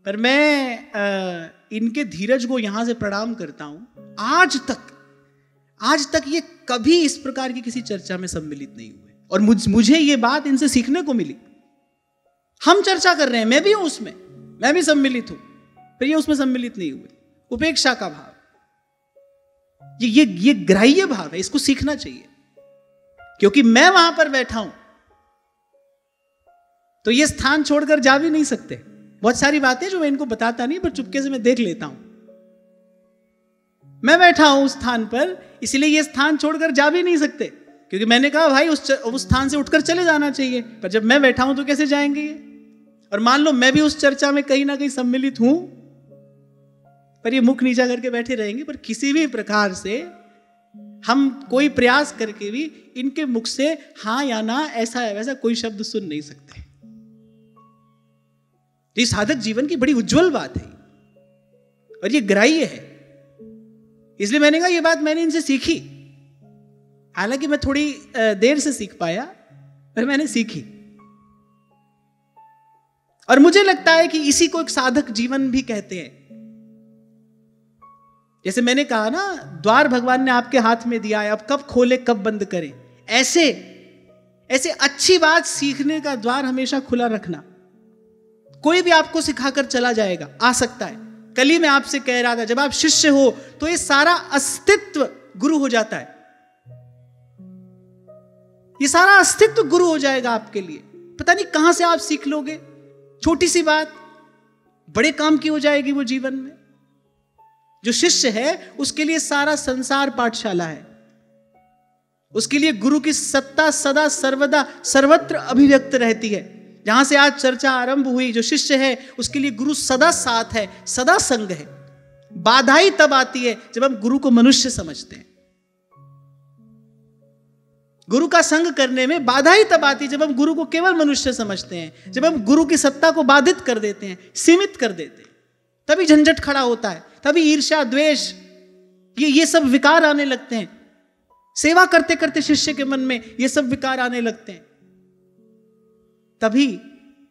A: पर मैं इनके धीरज को यहां से प्रणाम करता हूं। आज तक ये कभी इस प्रकार की किसी चर्चा में सम्मिलित नहीं हुए, और मुझे ये बात इनसे सीखने को मिली। हम चर्चा कर रहे हैं, मैं भी हूं उसमें, मैं भी सम्मिलित हूं, पर ये उसमें सम्मिलित नहीं हुए। उपेक्षा का भाव, ये ग्राह्य भाव है, इसको सीखना चाहिए। क्योंकि मैं वहां पर बैठा हूं तो ये स्थान छोड़कर जा भी नहीं सकते। बहुत सारी बातें जो मैं इनको बताता नहीं, पर चुपके से मैं देख लेता हूं। मैं बैठा हूं उस स्थान पर, इसलिए ये स्थान छोड़कर जा भी नहीं सकते, क्योंकि मैंने कहा भाई उस स्थान से उठकर चले जाना चाहिए। पर जब मैं बैठा हूं तो कैसे जाएंगे ये? और मान लो मैं भी उस चर्चा में कहीं ना कहीं सम्मिलित हूं, पर ये मुख नीचा करके बैठे रहेंगे। पर किसी भी प्रकार से हम कोई प्रयास करके भी इनके मुख से हां या ना, ऐसा है वैसा कोई शब्द सुन नहीं सकते। ये साधक जीवन की बड़ी उज्जवल बात है और ये ग्राह्य है। इसलिए मैंने कहा ये बात मैंने इनसे सीखी। हालांकि मैं थोड़ी देर से सीख पाया, पर मैंने सीखी। और मुझे लगता है कि इसी को एक साधक जीवन भी कहते हैं। जैसे मैंने कहा ना, द्वार भगवान ने आपके हाथ में दिया है, अब कब खोले कब बंद करें। ऐसे अच्छी बात सीखने का द्वार हमेशा खुला रखना। कोई भी आपको सिखाकर चला जाएगा, आ सकता है। कल ही मैं आपसे कह रहा था, जब आप शिष्य हो तो ये सारा अस्तित्व गुरु हो जाता है। ये सारा अस्तित्व गुरु हो जाएगा आपके लिए। पता नहीं कहां से आप सीख लोगे, छोटी सी बात बड़े काम की हो जाएगी वो जीवन में। जो शिष्य है उसके लिए सारा संसार पाठशाला है। उसके लिए गुरु की सत्ता सदा सर्वदा सर्वत्र अभिव्यक्त रहती है। जहां से आज चर्चा आरंभ हुई, जो शिष्य है उसके लिए गुरु सदा साथ है, सदा संग है। बाधा ही तब आती है जब हम गुरु को मनुष्य समझते हैं। गुरु का संग करने में बाधा ही तब आती है जब हम गुरु को केवल मनुष्य समझते हैं, जब हम गुरु की सत्ता को बाधित कर देते हैं, सीमित कर देते हैं। तभी झंझट खड़ा होता है, तभी ईर्ष्या द्वेष ये सब विकार आने लगते हैं। सेवा करते करते शिष्य के मन में ये सब विकार आने लगते हैं। तभी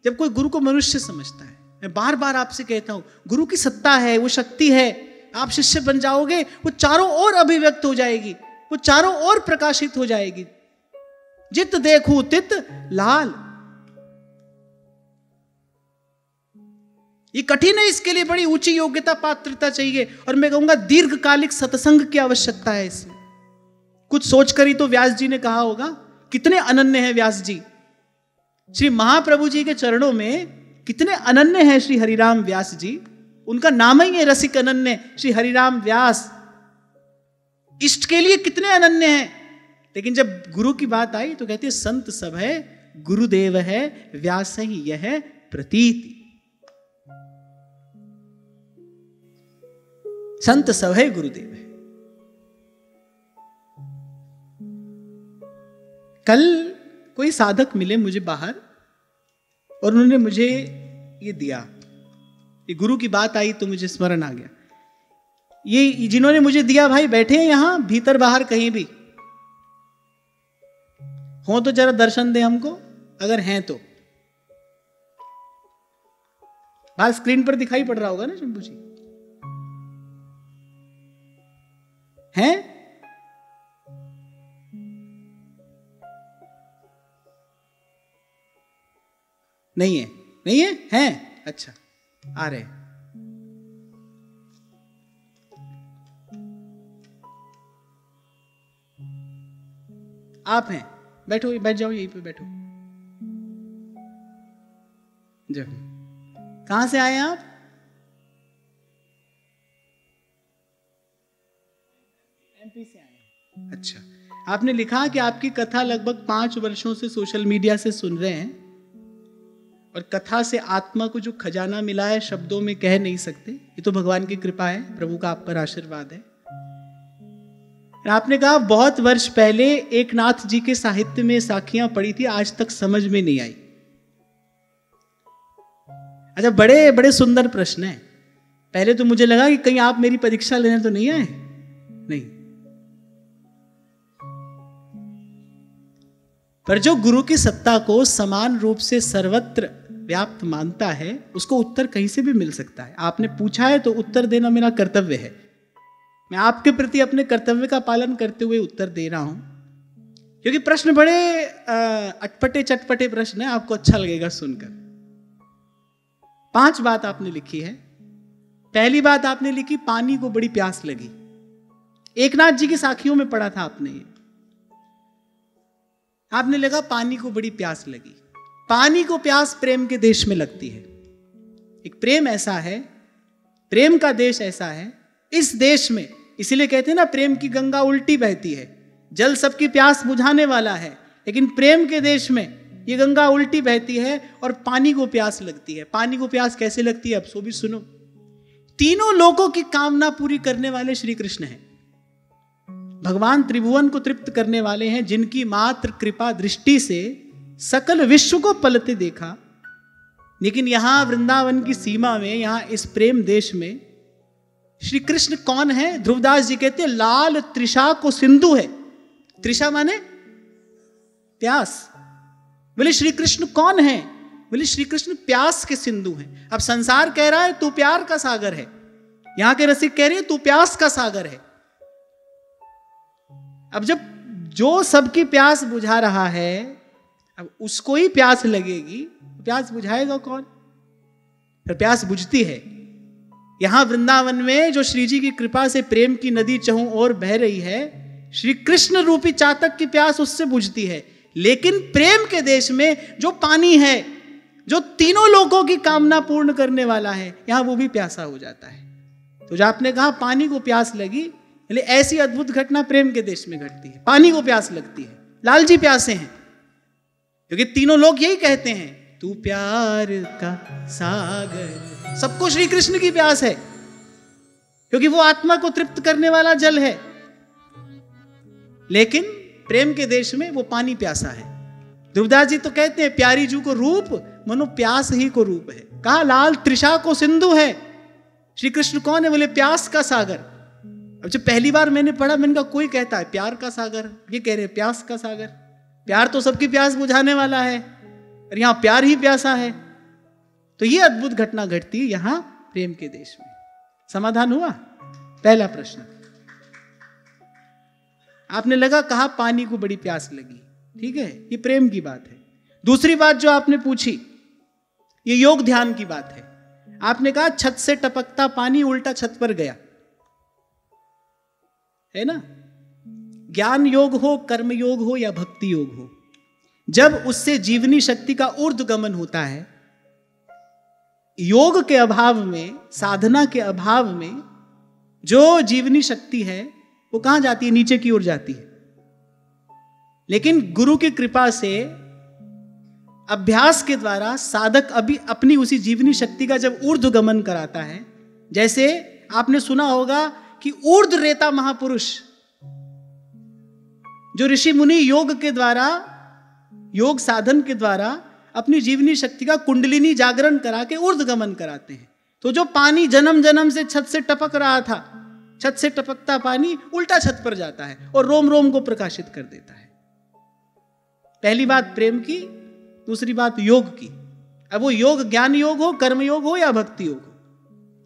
A: जब कोई गुरु को मनुष्य समझता है, मैं बार बार आपसे कहता हूं, गुरु की सत्ता है, वो शक्ति है। आप शिष्य बन जाओगे, वो चारों ओर अभिव्यक्त हो जाएगी, वो चारों ओर प्रकाशित हो जाएगी। जित देखूं तित लाल। ये कठिन है, इसके लिए बड़ी ऊंची योग्यता पात्रता चाहिए, और मैं कहूंगा दीर्घकालिक सत्संग की आवश्यकता है इसमें। कुछ सोचकर ही तो व्यास जी ने कहा होगा, कितने अनन्य हैं व्यास जी। श्री महाप्रभु जी के चरणों में कितने अनन्य हैं श्री हरिराम व्यास जी। उनका नाम ही है रसिक अनन्य, श्री हरिराम व्यास। इष्ट के लिए कितने अनन्य हैं। लेकिन जब गुरु की बात आई तो कहते हैं संत सब है, गुरुदेव है, व्यास ही यह प्रतीति। संत सब है, गुरुदेव है। कल कोई साधक मिले मुझे बाहर, और उन्होंने मुझे ये दिया। ये गुरु की बात आई तो मुझे स्मरण आ गया। ये जिन्होंने मुझे दिया भाई बैठे हैं यहां, भीतर बाहर कहीं भी हो तो जरा दर्शन दे हमको, अगर हैं तो। बाहर स्क्रीन पर दिखाई पड़ रहा होगा ना शंभू जी, हैं? नहीं है, नहीं है, हैं? अच्छा, आ रहे। आप हैं, बैठो, बैठ जाओ, यहीं पे बैठो। जब कहां से आए आप? एमपी से आए। अच्छा, आपने लिखा कि आपकी कथा लगभग 5 वर्षों से सोशल मीडिया से सुन रहे हैं, और कथा से आत्मा को जो खजाना मिला है शब्दों में कह नहीं सकते। ये तो भगवान की कृपा है, प्रभु का आप पर आशीर्वाद है। आपने कहा बहुत वर्ष पहले एक नाथ जी के साहित्य में साखियां पढ़ी थी, आज तक समझ में नहीं आई। अच्छा, बड़े बड़े सुंदर प्रश्न है। पहले तो मुझे लगा कि कहीं आप मेरी परीक्षा लेने तो नहीं आए। नहीं, पर जो गुरु की सत्ता को समान रूप से सर्वत्र व्याप्त मानता है, उसको उत्तर कहीं से भी मिल सकता है। आपने पूछा है तो उत्तर देना मेरा कर्तव्य है। मैं आपके प्रति अपने कर्तव्य का पालन करते हुए उत्तर दे रहा हूं, क्योंकि प्रश्न बड़े अटपटे चटपटे प्रश्न है, आपको अच्छा लगेगा सुनकर। 5 बात आपने लिखी है। पहली बात आपने लिखी, पानी को बड़ी प्यास लगी। एकनाथ जी की साखियों में पढ़ा था आपने ये। आपने लगा पानी को बड़ी प्यास लगी। पानी को प्यास प्रेम के देश में लगती है। एक प्रेम ऐसा है, प्रेम का देश ऐसा है, इस देश में, इसीलिए कहते हैं ना प्रेम की गंगा उल्टी बहती है। जल सबकी प्यास बुझाने वाला है, लेकिन प्रेम के देश में ये गंगा उल्टी बहती है और पानी को प्यास लगती है। पानी को प्यास कैसे लगती है, अब सो भी सुनो। तीनों लोगों की कामना पूरी करने वाले श्री कृष्ण हैं। भगवान त्रिभुवन को तृप्त करने वाले हैं, जिनकी मात्र कृपा दृष्टि से सकल विश्व को पलते देखा। लेकिन यहां वृंदावन की सीमा में, यहां इस प्रेम देश में श्री कृष्ण कौन है? ध्रुवदास जी कहते हैं लाल त्रिषा को सिंधु है। त्रिषा माने प्यास। बोले श्री कृष्ण कौन है? बोले श्री कृष्ण प्यास के सिंधु हैं। अब संसार कह रहा है तू प्यार का सागर है, यहां के रसिक कह रहे हैं तू प्यास का सागर है। अब जब जो सबकी प्यास बुझा रहा है, अब उसको ही प्यास लगेगी, प्यास बुझाएगा कौन? फिर प्यास बुझती है। यहां वृंदावन में जो श्री जी की कृपा से प्रेम की नदी चहुं ओर बह रही है, श्री कृष्ण रूपी चातक की प्यास उससे बुझती है। लेकिन प्रेम के देश में जो पानी है, जो तीनों लोगों की कामना पूर्ण करने वाला है, यहां वो भी प्यासा हो जाता है। तो जो आपने कहा पानी को प्यास लगी, ऐसी अद्भुत घटना प्रेम के देश में घटती है। पानी को प्यास लगती है, लाल जी प्यासे हैं, क्योंकि तीनों लोग यही कहते हैं, तू प्यार का सागर। सबको श्री कृष्ण की प्यास है, क्योंकि वो आत्मा को तृप्त करने वाला जल है। लेकिन प्रेम के देश में वो पानी प्यासा है। ध्रुवदास जी तो कहते हैं, प्यारी जू को रूप मनो प्यास ही को रूप है। कहा लाल तृषा को सिंधु है। श्री कृष्ण कौन है? बोले प्यास का सागर। अब जब पहली बार मैंने पढ़ा, मैंने कहा कोई कहता है प्यार का सागर, ये कह रहे हैं प्यास का सागर। प्यार तो सबकी प्यास बुझाने वाला है, और यहां प्यार ही प्यासा है। तो ये अद्भुत घटना घटती है यहां प्रेम के देश में। समाधान हुआ? पहला प्रश्न आपने लगा, कहा पानी को बड़ी प्यास लगी, ठीक है, ये प्रेम की बात है। दूसरी बात जो आपने पूछी, ये योग ध्यान की बात है। आपने कहा छत से टपकता पानी उल्टा छत पर गया, है ना? ज्ञान योग हो, कर्म योग हो या भक्ति योग हो, जब उससे जीवनी शक्ति का ऊर्ध्वगमन होता है, योग के अभाव में, साधना के अभाव में जो जीवनी शक्ति है वो कहां जाती है? नीचे की ओर जाती है। लेकिन गुरु की कृपा से अभ्यास के द्वारा साधक अभी अपनी उसी जीवनी शक्ति का जब ऊर्ध्वगमन कराता है, जैसे आपने सुना होगा कि ऊर्ध्व रेता महापुरुष, जो ऋषि मुनि योग के द्वारा, योग साधन के द्वारा अपनी जीवनी शक्ति का कुंडलिनी जागरण करा के ऊर्ध्वगमन कराते हैं। तो जो पानी जन्म जन्म से छत से टपक रहा था, छत से टपकता पानी उल्टा छत पर जाता है और रोम रोम को प्रकाशित कर देता है। पहली बात प्रेम की, दूसरी बात योग की। अब वो योग ज्ञान योग हो, कर्म योग हो या भक्ति योग हो,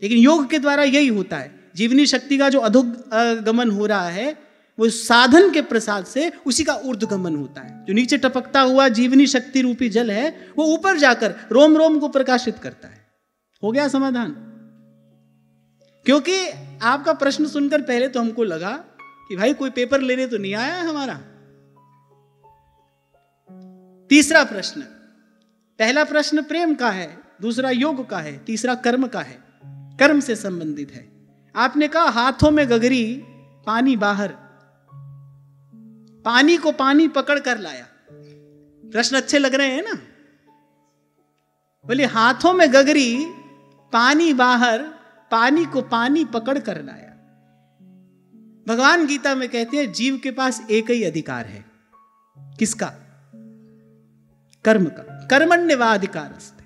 A: लेकिन योग के द्वारा यही होता है। जीवनी शक्ति का जो अधोगमन हो रहा है, वो साधन के प्रसाद से उसी का ऊर्ध्वगमन होता है। जो नीचे टपकता हुआ जीवनी शक्ति रूपी जल है, वो ऊपर जाकर रोम रोम को प्रकाशित करता है। हो गया समाधान? क्योंकि आपका प्रश्न सुनकर पहले तो हमको लगा कि भाई कोई पेपर लेने तो नहीं आया है हमारा। तीसरा प्रश्न, पहला प्रश्न प्रेम का है, दूसरा योग का है, तीसरा कर्म का है, कर्म से संबंधित है। आपने कहा हाथों में गगरी, पानी बाहर, पानी को पानी पकड़ कर लाया। प्रश्न अच्छे लग रहे हैं ना? बोले हाथों में गगरी, पानी बाहर, पानी को पानी पकड़ कर लाया। भगवान गीता में कहते हैं जीव के पास एक ही अधिकार है। किसका? कर्म का। कर्मण्येवाधिकारस्ते।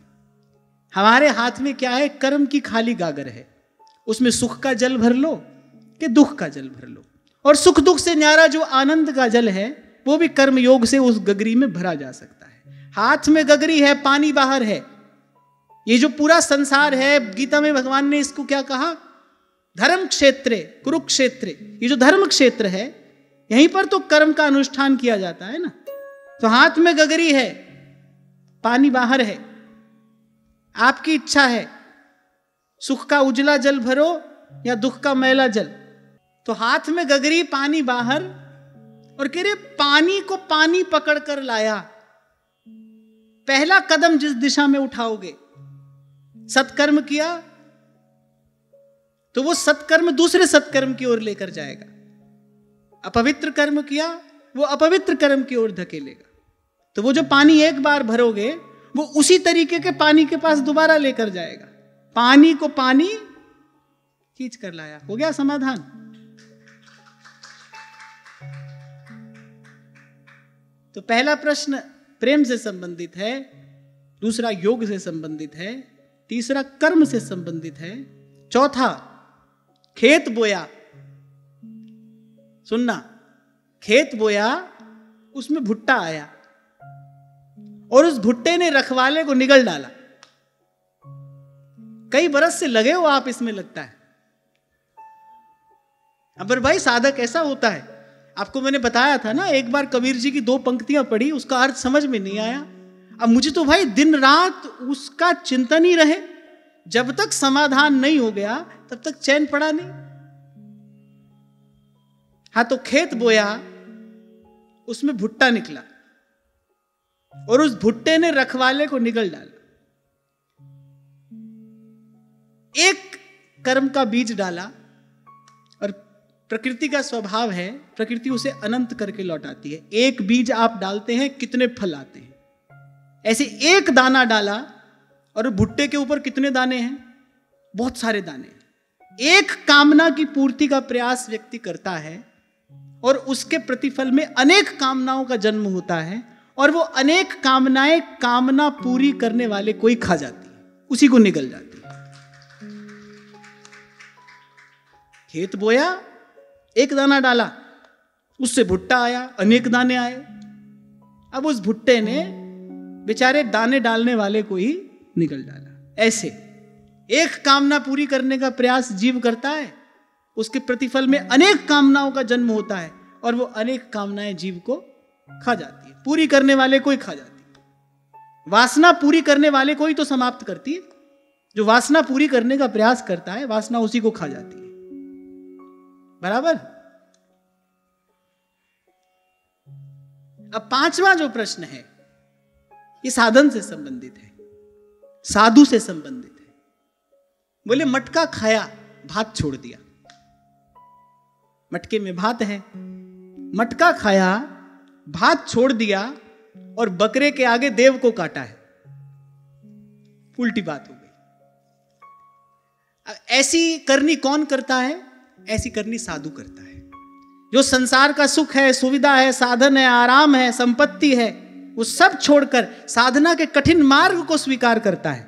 A: हमारे हाथ में क्या है? कर्म की खाली गागर है। उसमें सुख का जल भर लो कि दुख का जल भर लो, और सुख दुख से न्यारा जो आनंद का जल है, वो भी कर्म योग से उस गगरी में भरा जा सकता है। हाथ में गगरी है, पानी बाहर है। ये जो पूरा संसार है, गीता में भगवान ने इसको क्या कहा? धर्म क्षेत्र, कुरुक्षेत्र। ये जो धर्म क्षेत्र है, यहीं पर तो कर्म का अनुष्ठान किया जाता है ना। तो हाथ में गगरी है, पानी बाहर है। आपकी इच्छा है, सुख का उजला जल भरो या दुख का मैला जल। तो हाथ में गगरी, पानी बाहर, और कह रहे पानी को पानी पकड़ कर लाया। पहला कदम जिस दिशा में उठाओगे, सत्कर्म किया तो वो सत्कर्म दूसरे सत्कर्म की ओर लेकर जाएगा। अपवित्र कर्म किया, वो अपवित्र कर्म की ओर धकेलेगा। तो वो जो पानी एक बार भरोगे, वो उसी तरीके के पानी के पास दोबारा लेकर जाएगा। पानी को पानी खींच कर लाया। हो गया समाधान? तो पहला प्रश्न प्रेम से संबंधित है, दूसरा योग से संबंधित है, तीसरा कर्म से संबंधित है, चौथा खेत बोया। सुनना, खेत बोया, उसमें भुट्टा आया और उस भुट्टे ने रखवाले को निगल डाला। कई बरस से लगे हो आप इसमें, लगता है। अबर भाई साधक ऐसा होता है। आपको मैंने बताया था ना, एक बार कबीर जी की 2 पंक्तियां पढ़ी, उसका अर्थ समझ में नहीं आया। अब मुझे तो भाई दिन रात उसका चिंतन ही रहे जब तक समाधान नहीं हो गया तब तक चैन पड़ा नहीं। हाँ, तो खेत बोया, उसमें भुट्टा निकला और उस भुट्टे ने रखवाले को निगल डाला। एक कर्म का बीज डाला, और प्रकृति का स्वभाव है, प्रकृति उसे अनंत करके लौटाती है। एक बीज आप डालते हैं, कितने फल आते हैं। ऐसे एक दाना डाला और भुट्टे के ऊपर कितने दाने हैं? बहुत सारे दाने। एक कामना की पूर्ति का प्रयास व्यक्ति करता है और उसके प्रतिफल में अनेक कामनाओं का जन्म होता है, और वो अनेक कामनाएं कामना पूरी करने वाले कोई खा जाती है, उसी को निगल जाती है। खेत बोया, एक दाना डाला, उससे भुट्टा आया, अनेक दाने आए। अब उस भुट्टे ने बेचारे दाने डालने वाले को ही निगल डाला। ऐसे एक कामना पूरी करने का प्रयास जीव करता है, उसके प्रतिफल में अनेक कामनाओं का जन्म होता है, और वो अनेक कामनाएं जीव को खा जाती है। पूरी करने वाले को ही खा जाती है। वासना पूरी करने वाले को ही तो समाप्त करती है। जो वासना पूरी करने का प्रयास करता है, वासना उसी को खा जाती है। बराबर। अब पांचवा जो प्रश्न है, ये साधन से संबंधित है, साधु से संबंधित है। बोले मटका खाया, भात छोड़ दिया। मटके में भात है, मटका खाया, भात छोड़ दिया, और बकरे के आगे देव को काटा है। उल्टी बात हो गई। ऐसी करनी कौन करता है? ऐसी करनी साधु करता है। जो संसार का सुख है, सुविधा है, साधन है, आराम है, संपत्ति है, वो सब छोड़कर साधना के कठिन मार्ग को स्वीकार करता है।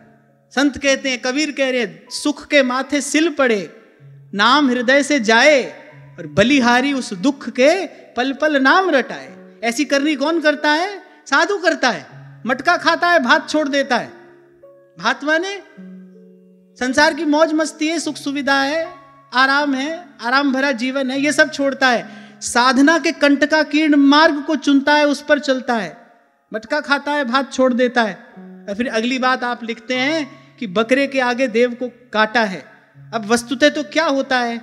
A: संत कहते हैं, कबीर कह रहे हैं, सुख के माथे सिल पड़े, नाम हृदय से जाए, और बलिहारी उस दुख के पल पल नाम रटाए। ऐसी करनी कौन करता है? साधु करता है। मटका खाता है, भात छोड़ देता है। भात माने संसार की मौज मस्ती है, सुख सुविधा है, आराम है, आराम भरा जीवन है, ये सब छोड़ता है। साधना के कंटकाकीर्ण मार्ग को चुनता है, उस पर चलता है। मटका खाता है, भात छोड़ देता है। और फिर अगली बात आप लिखते हैं कि बकरे के आगे देव को काटा है। अब वस्तुतः तो क्या होता है?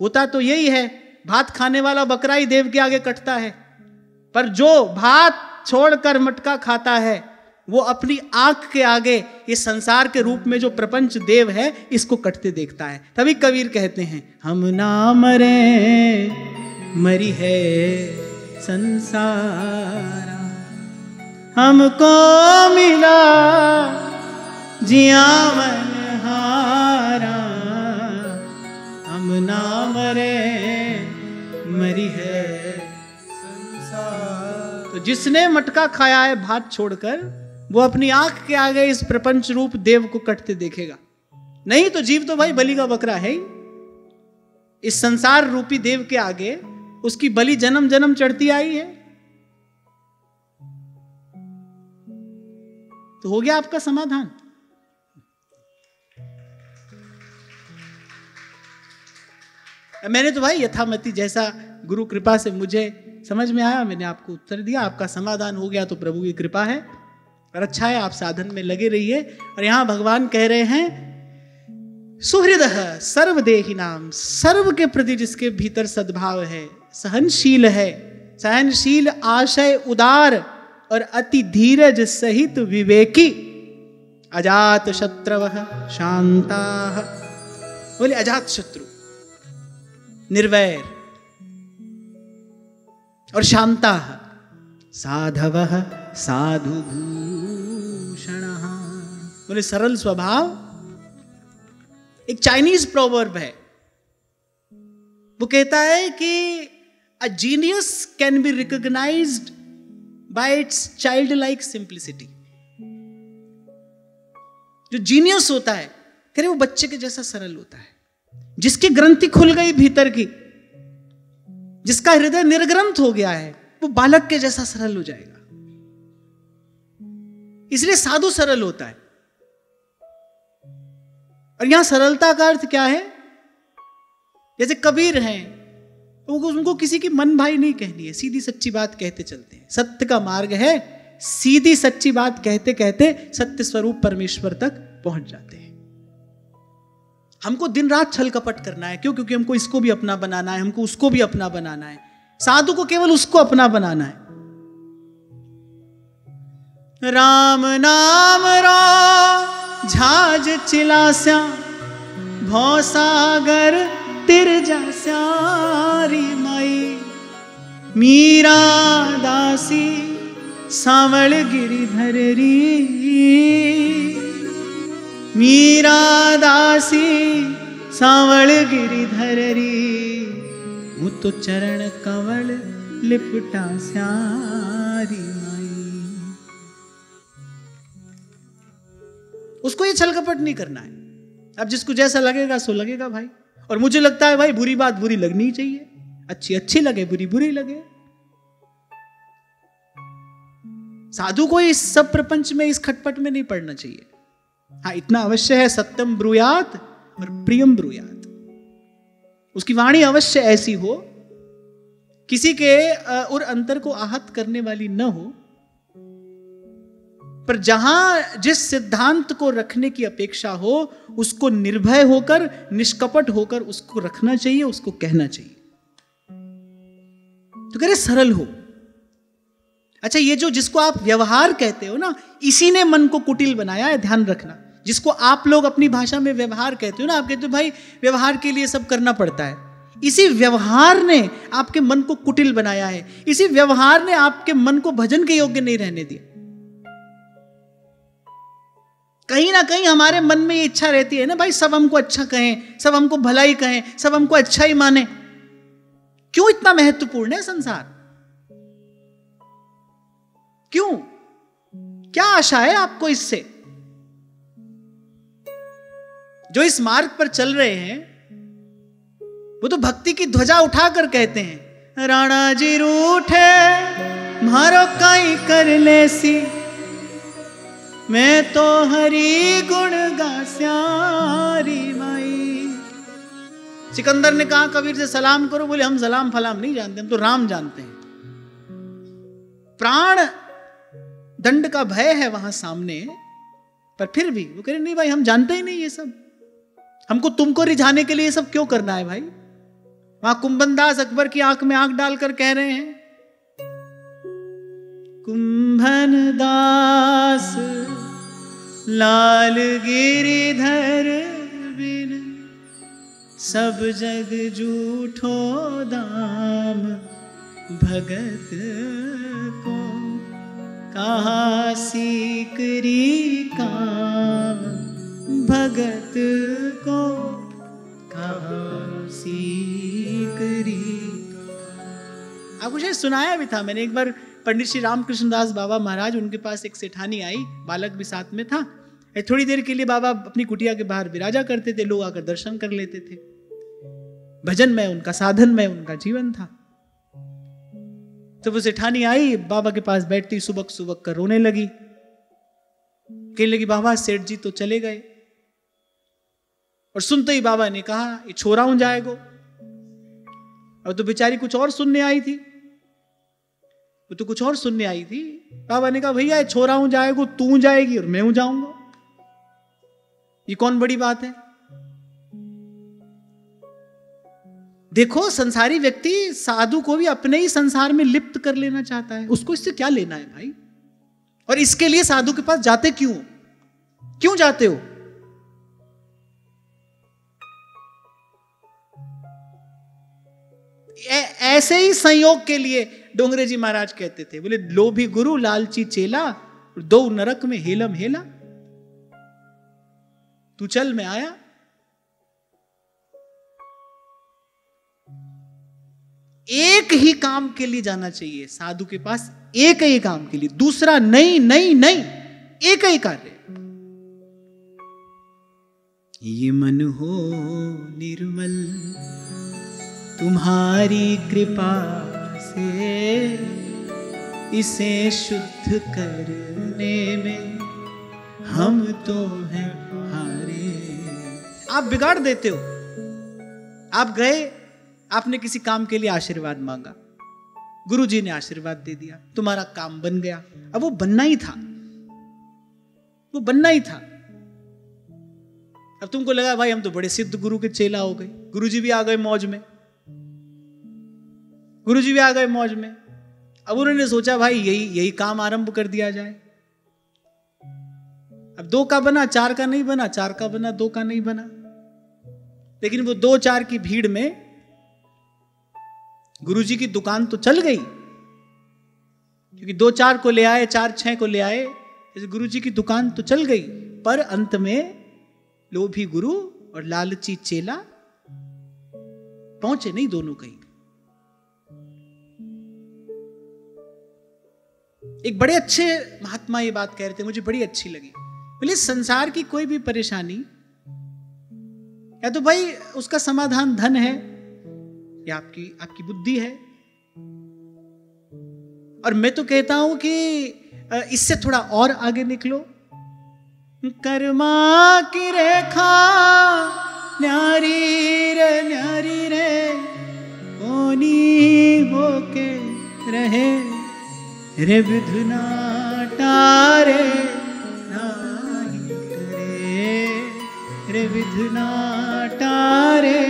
A: होता तो यही है, भात खाने वाला बकरा ही देव के आगे कटता है। पर जो भात छोड़कर मटका खाता है, वो अपनी आंख के आगे ये संसार के रूप में जो प्रपंच देव है, इसको कटते देखता है। तभी कबीर कहते हैं, हम ना मरे मरी है संसार, हमको मिला जिया मन हारा, हम ना मरे मरी है संसार। तो जिसने मटका खाया है भात छोड़कर, वो अपनी आंख के आगे इस प्रपंच रूप देव को कटते देखेगा। नहीं तो जीव तो भाई बलि का बकरा है ही। इस संसार रूपी देव के आगे उसकी बलि जन्म जन्म चढ़ती आई है। तो हो गया आपका समाधान। मैंने तो भाई यथामति जैसा गुरु कृपा से मुझे समझ में आया, मैंने आपको उत्तर दिया। आपका समाधान हो गया तो प्रभु की कृपा है, और अच्छा है, आप साधन में लगे रहिए। और यहां भगवान कह रहे हैं, सुहृदः सर्वदेहिनाम, सर्व के प्रति जिसके भीतर सद्भाव है, सहनशील है, सहनशील, आशय उदार, और अति धीरज सहित विवेकी, अजात शत्रवः शांताः। बोले अजात शत्रु, निर्वैर, और शांताः साधवः साधु भूषणः। बोले सरल स्वभाव। एक चाइनीज प्रोवर्ब है, वो कहता है कि a genius can be recognised by its child like simplicity. जो जीनियस होता है, कह रहे वो बच्चे के जैसा सरल होता है। जिसकी ग्रंथि खुल गई भीतर की, जिसका हृदय निर्ग्रंथ हो गया है, वो बालक के जैसा सरल हो जाएगा। इसलिए साधु सरल होता है। और यहां सरलता का अर्थ क्या है? जैसे कबीर हैं, उनको किसी की मन भाई नहीं कहनी है, सीधी सच्ची बात कहते चलते हैं। सत्य का मार्ग है, सीधी सच्ची बात कहते कहते सत्य स्वरूप परमेश्वर तक पहुंच जाते हैं। हमको दिन रात छल कपट करना है। क्यों? क्योंकि हमको इसको भी अपना बनाना है, हमको उसको भी अपना बनाना है। साधु को केवल उसको अपना बनाना है। राम नाम रो झाज चिलास्या, भौसागर तिर जास्यारी माई। मीरा दासी सांवल गिरिधर री, मीरा दासी सांवल गिरिधर री। वो तो चरण कंवल लिपटा स्यारी माई। उसको ये छल कपट नहीं करना है। अब जिसको जैसा लगेगा सो लगेगा भाई। और मुझे लगता है भाई बुरी बात बुरी लगनी चाहिए, अच्छी अच्छी लगे, बुरी बुरी लगे। साधु को इस सब प्रपंच में, इस खटपट में नहीं पड़ना चाहिए। हाँ, इतना अवश्य है, सत्यम ब्रूयात और प्रियम ब्रूयात। उसकी वाणी अवश्य ऐसी हो, किसी के और अंतर को आहत करने वाली न हो, पर जहां जिस सिद्धांत को रखने की अपेक्षा हो उसको निर्भय होकर, निष्कपट होकर उसको रखना चाहिए, उसको कहना चाहिए। तो कह रहे सरल हो। अच्छा, ये जो जिसको आप व्यवहार कहते हो ना, इसी ने मन को कुटिल बनाया है, ध्यान रखना। जिसको आप लोग अपनी भाषा में व्यवहार कहते हो ना, आप कहते हो भाई व्यवहार के लिए सब करना पड़ता है। इसी व्यवहार ने आपके मन को कुटिल बनाया है। इसी व्यवहार ने आपके मन को भजन के योग्य नहीं रहने दिया। कहीं ना कहीं हमारे मन में ये इच्छा रहती है ना भाई, सब हमको अच्छा कहें, सब हमको भलाई कहें, सब हमको अच्छा ही माने। क्यों इतना महत्वपूर्ण है संसार? क्यों? क्या आशा है आपको इससे? जो इस मार्ग पर चल रहे हैं वो तो भक्ति की ध्वजा उठाकर कहते हैं, राणा जी रूठे मारो काई कर लेसी, मैं तो हरि गुण गास्यारी माई। सिकंदर ने कहा कबीर से सलाम करो, बोले हम सलाम फलाम नहीं जानते, हम तो राम जानते हैं। प्राण दंड का भय है वहां सामने, पर फिर भी वो कह रहे नहीं भाई हम जानते ही नहीं ये सब, हमको तुमको रिझाने के लिए सब क्यों करना है भाई। वहां कुंभनदास अकबर की आंख में आंख डालकर कह रहे हैं, कुंभनदास लाल गिरिधर बिन, सब जग झूठो दाम, भगत को कहा सीकरी काम, भगत को कहा सीकरी। आपको शायद सुनाया भी था मैंने एक बार, पंडित श्री रामकृष्ण दास बाबा महाराज, उनके पास एक सेठानी आई, बालक भी साथ में था। थोड़ी देर के लिए बाबा अपनी कुटिया के बाहर विराजा करते थे, लोग आकर दर्शन कर लेते थे। भजन में उनका साधन में उनका जीवन था। तो वो सेठानी आई, बाबा के पास बैठती सुबक सुबक कर रोने लगी। कहने लगी बाबा सेठ जी तो चले गए। और सुनते ही बाबा ने कहा ये छोरा हूं जाएगो। और तो बेचारी कुछ और सुनने आई थी, वो तो कुछ और सुनने आई थी। बाबा ने कहा भैया छोरा हूं जाएगो, तू जाएगी और मैं हूं जाऊंगा, ये कौन बड़ी बात है। देखो संसारी व्यक्ति साधु को भी अपने ही संसार में लिप्त कर लेना चाहता है, उसको इससे क्या लेना है भाई। और इसके लिए साधु के पास जाते क्यों जाते हो? ऐसे ही संयोग के लिए डोंगरे जी महाराज कहते थे, बोले लोभी गुरु लालची चेला, दो नरक में हेलम हेला, तू चल मैं आया। एक ही काम के लिए जाना चाहिए साधु के पास, एक ही काम के लिए, दूसरा नहीं नहीं नहीं, एक ही कार्य। ये मन हो निर्मल तुम्हारी कृपा से, इसे शुद्ध करने में हम तो हैं हारे। आप बिगाड़ देते हो। आप गए, आपने किसी काम के लिए आशीर्वाद मांगा, गुरुजी ने आशीर्वाद दे दिया, तुम्हारा काम बन गया। अब वो बनना ही था, वो बनना ही था। अब अब तुमको लगा भाई हम तो बड़े सिद्ध गुरु के चेला हो गए, गुरुजी भी आ गए मौज में, गुरुजी भी आ गए मौज में। अब उन्होंने सोचा भाई यही काम आरंभ कर दिया जाए। अब 2 का बना, 4 का नहीं बना, 4 का बना, 2 का नहीं बना। लेकिन वो 2-4 की भीड़ में गुरुजी की दुकान तो चल गई, क्योंकि 2-4 को ले आए, 4-6 को ले आए, इस गुरुजी की दुकान तो चल गई। पर अंत में लोभी गुरु और लालची चेला पहुंचे नहीं दोनों कहीं। एक बड़े अच्छे महात्मा ये बात कह रहे थे, मुझे बड़ी अच्छी लगी। बोले संसार की कोई भी परेशानी या तो भाई उसका समाधान धन है या आपकी बुद्धि है, और मैं तो कहता हूं कि इससे थोड़ा और आगे निकलो। कर्मा की रेखा न्यारी रे कोनी होके रहे रे विधुना टारे नाही करे रे विधुना टारे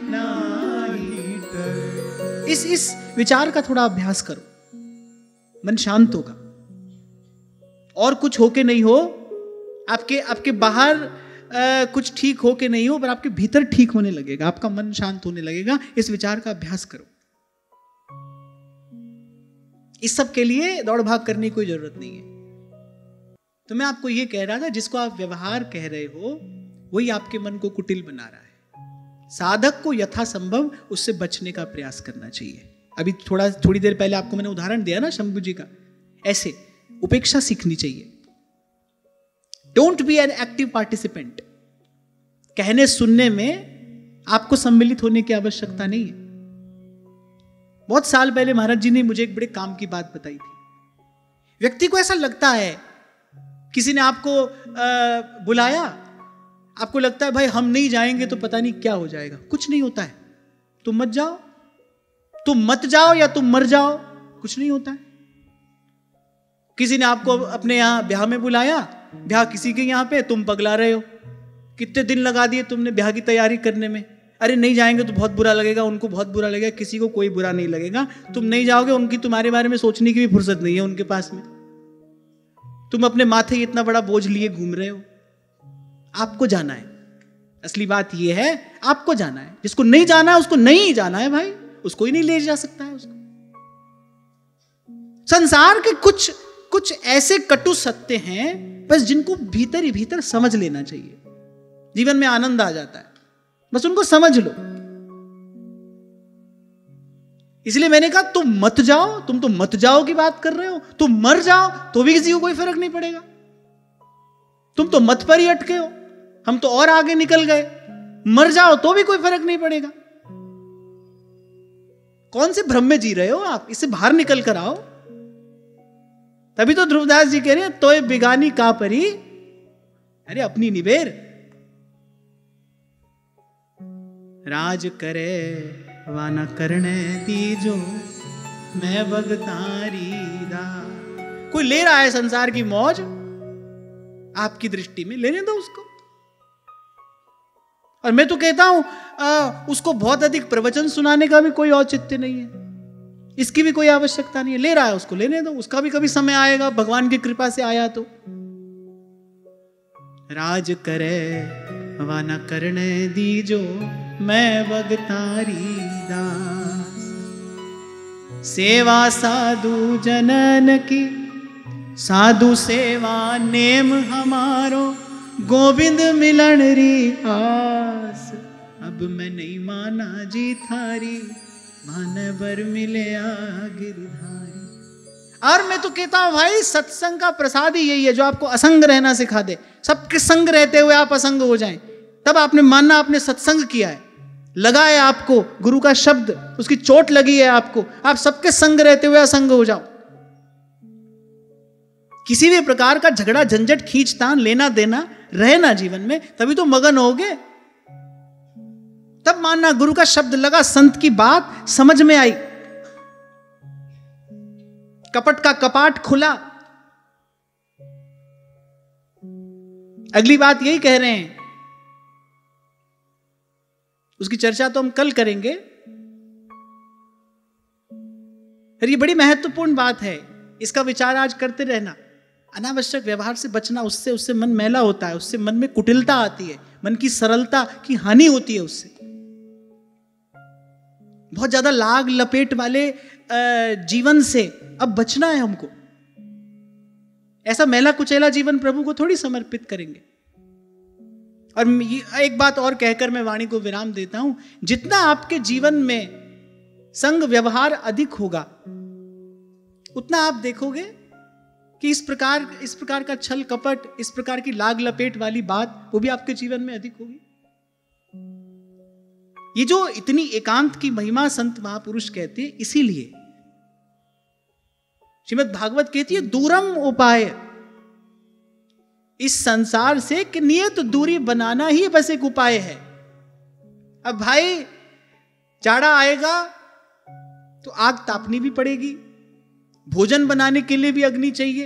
A: नाही करे। इस विचार का थोड़ा अभ्यास करो, मन शांत होगा। और कुछ होके नहीं हो, आपके बाहर कुछ ठीक हो के नहीं हो, पर आपके भीतर ठीक होने लगेगा, आपका मन शांत होने लगेगा। इस विचार का अभ्यास करो। इस सब के लिए दौड़ भाग करने की कोई जरूरत नहीं है। तो मैं आपको यह कह रहा था, जिसको आप व्यवहार कह रहे हो वही आपके मन को कुटिल बना रहा है। साधक को यथासंभव उससे बचने का प्रयास करना चाहिए। अभी थोड़ी देर पहले आपको मैंने उदाहरण दिया ना शंभू जी का, ऐसे उपेक्षा सीखनी चाहिए। Don't be an active participant. कहने सुनने में आपको सम्मिलित होने की आवश्यकता नहीं है। बहुत साल पहले महाराज जी ने मुझे एक बड़े काम की बात बताई थी। व्यक्ति को ऐसा लगता है, किसी ने आपको बुलाया, आपको लगता है भाई हम नहीं जाएंगे तो पता नहीं क्या हो जाएगा। कुछ नहीं होता है, तुम मत जाओ, तुम मत जाओ या तुम मर जाओ, कुछ नहीं होता है। किसी ने आपको अपने यहां ब्याह में बुलाया, ब्याह किसी के यहां पे, तुम पगला रहे हो, कितने दिन लगा दिए तुमने ब्याह की तैयारी करने में। अरे नहीं जाएंगे तो बहुत बुरा लगेगा, उनको बहुत बुरा लगेगा, किसी को कोई बुरा नहीं लगेगा। तुम नहीं जाओगे, उनकी तुम्हारे बारे में सोचने की भी फुर्सत नहीं है उनके पास में। तुम अपने माथे इतना बड़ा बोझ लिए घूम रहे हो। आपको जाना है, असली बात यह है, आपको जाना है। जिसको नहीं जाना है उसको नहीं जाना है भाई, उसको ही नहीं ले जा सकता है उसको। संसार के कुछ ऐसे कटु सत्य हैं बस, जिनको भीतर ही भीतर समझ लेना चाहिए, जीवन में आनंद आ जाता है। बस उनको समझ लो। इसलिए मैंने कहा तुम मत जाओ, तुम तो मत जाओ की बात कर रहे हो। तुम मर जाओ तो भी किसी को कोई फर्क नहीं पड़ेगा। तुम तो मत पर ही अटके हो, हम तो और आगे निकल गए। मर जाओ तो भी कोई फर्क नहीं पड़ेगा। कौन से भ्रम में जी रहे हो आप? इससे बाहर निकल कर आओ। तभी तो ध्रुवदास जी कह रहे हैं, तोय बिगानी का परी, अरे अपनी निबेर। राज करे वाना करने दीजो, मैं बगतारी दा। कोई ले रहा है संसार की मौज, आपकी दृष्टि में लेने दो उसको। और मैं तो कहता हूं उसको बहुत अधिक प्रवचन सुनाने का भी कोई औचित्य नहीं है, इसकी भी कोई आवश्यकता नहीं है। ले रहा है उसको लेने दो, उसका भी कभी समय आएगा, भगवान की कृपा से आया तो। राज करे वाना करने दीजो, मैं बगतारी दास। सेवा साधु जनन की, साधु सेवा नेम हमारो, गोविंद मिलन री आस। अब मैं नहीं माना जी थारी, मान बर मिले गिरधारी। और मैं तो कहता हूं भाई, सत्संग का प्रसाद ही यही है जो आपको असंग रहना सिखा दे। सबके संग रहते हुए आप असंग हो जाएं, तब आपने मानना आपने सत्संग किया है। लगा है आपको गुरु का शब्द, उसकी चोट लगी है आपको, आप सबके संग रहते हुए असंग हो जाओ। किसी भी प्रकार का झगड़ा झंझट खींचतान लेना देना रहे ना जीवन में, तभी तो मगन होगे। तब मानना गुरु का शब्द लगा, संत की बात समझ में आई, कपट का कपाट खुला। अगली बात यही कह रहे हैं उसकी चर्चा तो हम कल करेंगे। फिर ये बड़ी महत्वपूर्ण बात है, इसका विचार आज करते रहना। अनावश्यक व्यवहार से बचना, उससे मन मैला होता है, उससे मन में कुटिलता आती है, मन की सरलता की हानि होती है उससे। बहुत ज्यादा लाग लपेट वाले जीवन से अब बचना है हमको। ऐसा मैला कुचैला जीवन प्रभु को थोड़ी समर्पित करेंगे। और एक बात और कहकर मैं वाणी को विराम देता हूं, जितना आपके जीवन में संग व्यवहार अधिक होगा, उतना आप देखोगे कि इस प्रकार का छल कपट, इस प्रकार की लाग लपेट वाली बात, वो भी आपके जीवन में अधिक होगी। ये जो इतनी एकांत की महिमा संत महापुरुष कहते हैं, इसीलिए श्रीमद् भागवत कहती है दूरम उपाय, इस संसार से कि नियत दूरी बनाना ही बस एक उपाय है। अब भाई जाड़ा आएगा तो आग तापनी भी पड़ेगी, भोजन बनाने के लिए भी अग्नि चाहिए,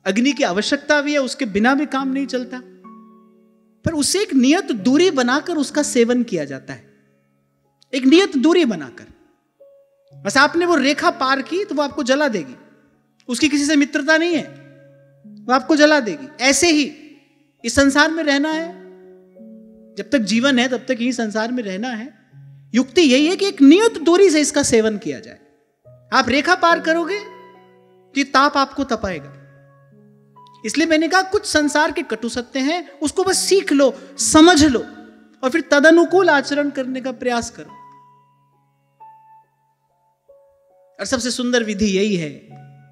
A: अग्नि की आवश्यकता भी है, उसके बिना भी काम नहीं चलता। पर उससे एक नियत दूरी बनाकर उसका सेवन किया जाता है, एक नियत दूरी बनाकर। बस आपने वो रेखा पार की तो वो आपको जला देगी, उसकी किसी से मित्रता नहीं है, वो आपको जला देगी। ऐसे ही इस संसार में रहना है, जब तक जीवन है तब तक यही संसार में रहना है। युक्ति यही है कि एक नियत दूरी से इसका सेवन किया जाए। आप रेखा पार करोगे कि ताप आपको तपाएगा। इसलिए मैंने कहा कुछ संसार के कटु सत्य हैं, उसको बस सीख लो, समझ लो और फिर तदनुकूल आचरण करने का प्रयास करो। और सबसे सुंदर विधि यही है,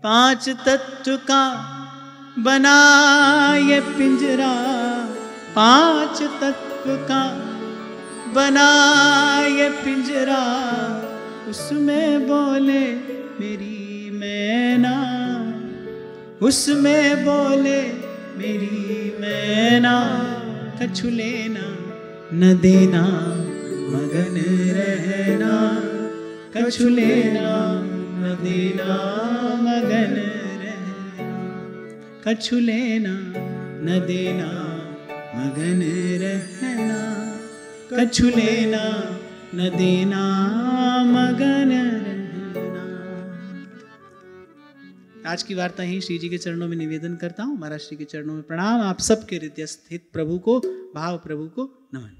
A: 5 तत्व का बना ये पिंजरा, 5 तत्व का बना ये पिंजरा, उसमें बोले मेरी मैना, उसमें बोले मेरी मैना, कछु लेना न देना मगन रहना, कछु लेना न देना मगन रहना, कछु लेना न देना मगन रहना, कछु लेना न देना मगन रहना। आज की वार्ता ही श्री जी के चरणों में निवेदन करता हूँ। महाराज श्री के चरणों में प्रणाम। आप सबके हृदय स्थित प्रभु को, भाव प्रभु को नमन।